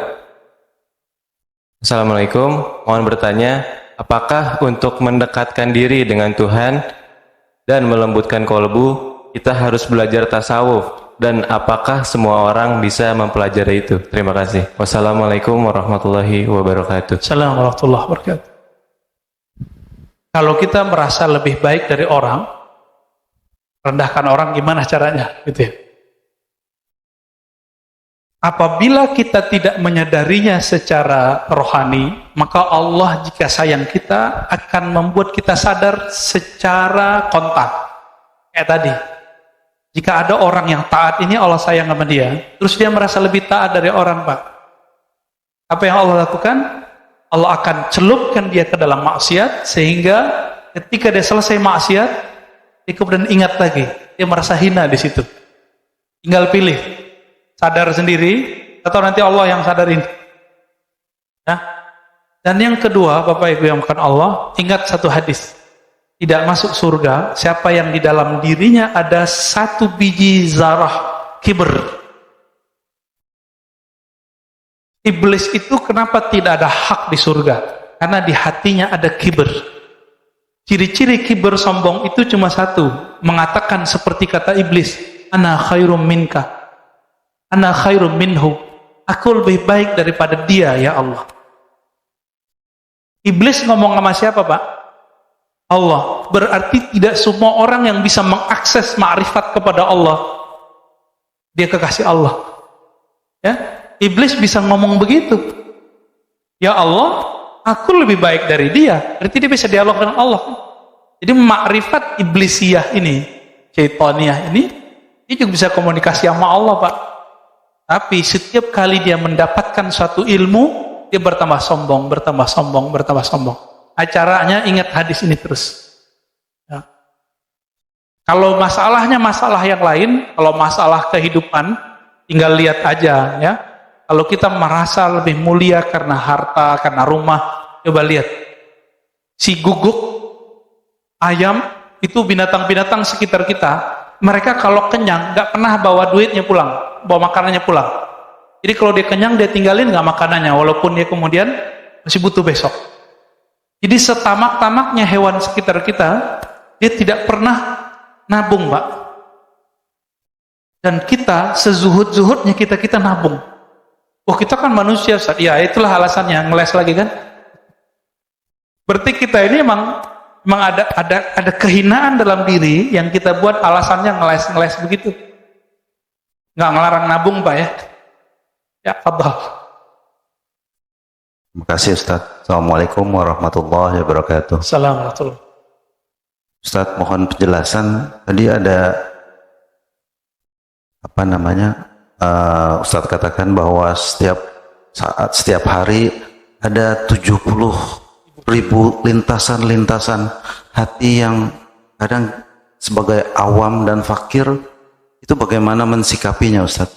Assalamualaikum, mohon bertanya, apakah untuk mendekatkan diri dengan Tuhan dan melembutkan kolbu, kita harus belajar tasawuf? Dan apakah semua orang bisa mempelajari itu? Terima kasih. Wassalamualaikum warahmatullahi wabarakatuh. Assalamualaikum warahmatullahi wabarakatuh. Kalau kita merasa lebih baik dari orang, rendahkan orang gimana caranya? Gitu ya. Apabila kita tidak menyadarinya secara rohani, maka Allah jika sayang kita akan membuat kita sadar secara kontak. Kayak tadi, jika ada orang yang taat ini Allah sayang sama dia, terus dia merasa lebih taat dari orang Pak. Apa yang Allah lakukan? Allah akan celupkan dia ke dalam maksiat, sehingga ketika dia selesai maksiat, dia kemudian ingat lagi, dia merasa hina di situ. Tinggal pilih. Sadar sendiri atau nanti Allah yang sadarin. Ya. Dan yang kedua, Bapak Ibu yang bukan Allah, ingat satu hadis. Tidak masuk surga siapa yang di dalam dirinya ada 1 biji zarah kibr. Iblis itu kenapa tidak ada hak di surga? Karena di hatinya ada kibr. Ciri-ciri kibr sombong itu cuma satu, mengatakan seperti kata iblis, ana khairum minka. Ana khairum minhu. Aku lebih baik daripada dia, ya Allah. Iblis ngomong sama siapa, Pak? Allah. Berarti tidak semua orang yang bisa mengakses ma'rifat kepada Allah, dia kekasih Allah. Ya, iblis bisa ngomong begitu. Ya Allah, aku lebih baik dari dia. Berarti dia bisa dialog dengan Allah. Jadi ma'rifat iblisiyah ini, syaitaniyah ini, dia juga bisa komunikasi sama Allah, Pak. Tapi setiap kali dia mendapatkan suatu ilmu, dia bertambah sombong, bertambah sombong, bertambah sombong. Acaranya ingat hadis ini terus. Ya. Kalau masalahnya masalah yang lain, kalau masalah kehidupan, tinggal lihat aja ya. Kalau kita merasa lebih mulia karena harta, karena rumah, coba lihat. Si guguk, ayam, itu binatang-binatang sekitar kita, mereka kalau kenyang, nggak pernah bawa duitnya pulang. Bawa makanannya pulang. Jadi kalau dia kenyang, dia tinggalin nggak makanannya, walaupun dia kemudian masih butuh besok. Jadi setamak-tamaknya hewan sekitar kita, dia tidak pernah nabung, Pak. Dan kita sezuhud-zuhudnya kita nabung. Oh, kita kan manusia, Ustaz. Ya, itulah alasannya, ngeles lagi kan. Berarti kita ini emang ada kehinaan dalam diri yang kita buat alasannya ngeles begitu. Nggak ngelarang nabung, Pak ya. Ya, fadhal. Terima kasih Ustaz. Assalamualaikum warahmatullahi wabarakatuh. Assalamualaikum. Ustaz, mohon penjelasan. Tadi ada Ustadz katakan bahwa setiap hari ada 70.000 lintasan-lintasan hati yang kadang sebagai awam dan fakir itu bagaimana mensikapinya Ustadz?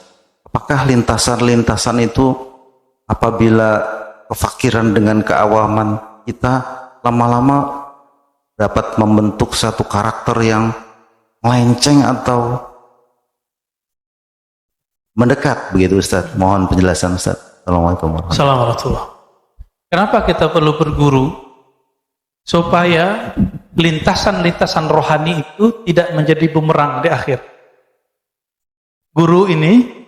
Apakah lintasan-lintasan itu apabila kefakiran dengan keawaman kita lama-lama dapat membentuk satu karakter yang melenceng atau mendekat begitu Ustaz? Mohon penjelasan Ustaz. Assalamualaikum warahmatullahi Assalamualaikum. Kenapa kita perlu berguru? Supaya lintasan-lintasan rohani itu tidak menjadi bumerang di akhir. Guru ini,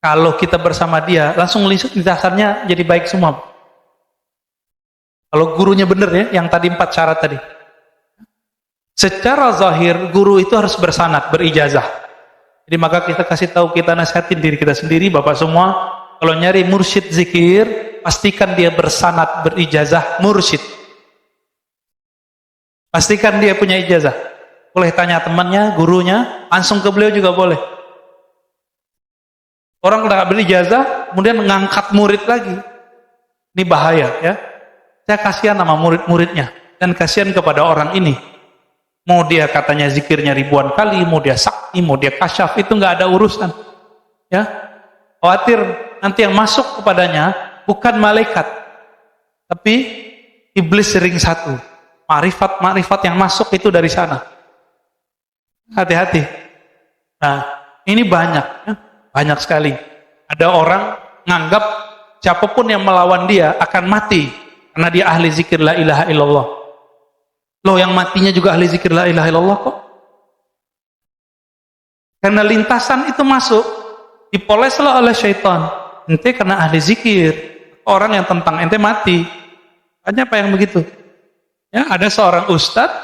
kalau kita bersama dia, langsung lintasannya jadi baik semua. Kalau gurunya benar ya, yang tadi 4 syarat tadi. Secara zahir, guru itu harus bersanad, berijazah. Jadi maka kita kasih tahu, kita nasihatin diri kita sendiri, Bapak semua, kalau nyari mursyid zikir, pastikan dia bersanad, berijazah, mursyid. Pastikan dia punya ijazah. Boleh tanya temannya, gurunya, langsung ke beliau juga boleh. Orang tidak berijazah, kemudian mengangkat murid lagi. Ini bahaya ya. Saya kasihan sama murid-muridnya, dan kasihan kepada orang ini. Mau dia katanya zikirnya ribuan kali, mau dia sakti, mau dia kasyaf, itu nggak ada urusan. Ya, khawatir nanti yang masuk kepadanya bukan malaikat, tapi iblis ring satu. Makrifat yang masuk itu dari sana. Hati-hati. Nah, ini banyak, ya? Banyak sekali. Ada orang nganggap siapapun yang melawan dia akan mati karena dia ahli zikir la ilaha illallah. Loh, yang matinya juga ahli zikir la ilaha illallah kok. Karena lintasan itu masuk, dipoleslah oleh syaitan. Ente karena ahli zikir, orang yang tentang ente mati. Hanya apa yang begitu? Ya, ada seorang ustadz,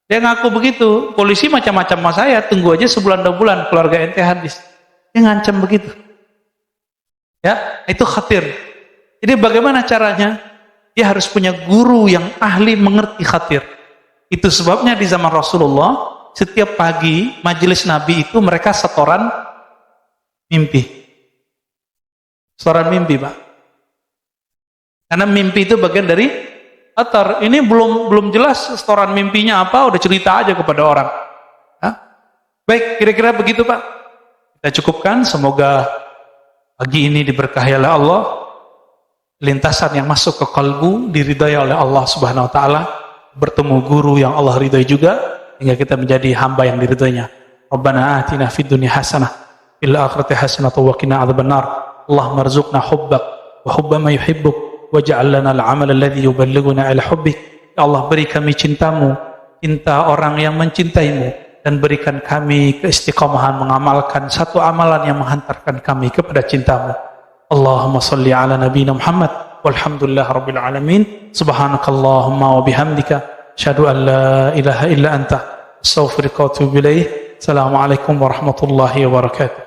dia ngaku begitu, polisi macam-macam sama saya, tunggu aja sebulan 2 bulan keluarga ente habis. Dia ngancam begitu. Ya, itu khatir. Jadi bagaimana caranya? Dia harus punya guru yang ahli mengerti khatir. Itu sebabnya di zaman Rasulullah, setiap pagi majelis Nabi itu mereka setoran mimpi. Setoran mimpi, Pak. Karena mimpi itu bagian dari khatar. Ini belum jelas setoran mimpinya apa, udah cerita aja kepada orang. Ya? Baik, kira-kira begitu, Pak. Kita cukupkan, semoga pagi ini diberkahi oleh Allah. Lintasan yang masuk ke kalbu diridai oleh Allah Subhanahu wa taala, bertemu guru yang Allah ridai juga, hingga kita menjadi hamba yang diridainya. Rabbana atina fid dunya hasanah fil akhirati hasanah wa qina adzabannar. Allahumma rzuqna hubbak wa hubba ma yuhibbuk waj'al lana al-'amal alladhi yuballighuna ila hubbik. Ya Allah, beri kami cintamu, cinta orang yang mencintaimu, dan berikan kami keistiqomahan mengamalkan satu amalan yang menghantarkan kami kepada cintamu. Allahumma salli ala nabiyina Muhammad walhamdulillah rabbil alamin. Subhanakallahumma wa bihamdika asyhadu an la ilaha illa anta astaghfiruka wa atubu ilaik. Assalamualaikum warahmatullahi wabarakatuh.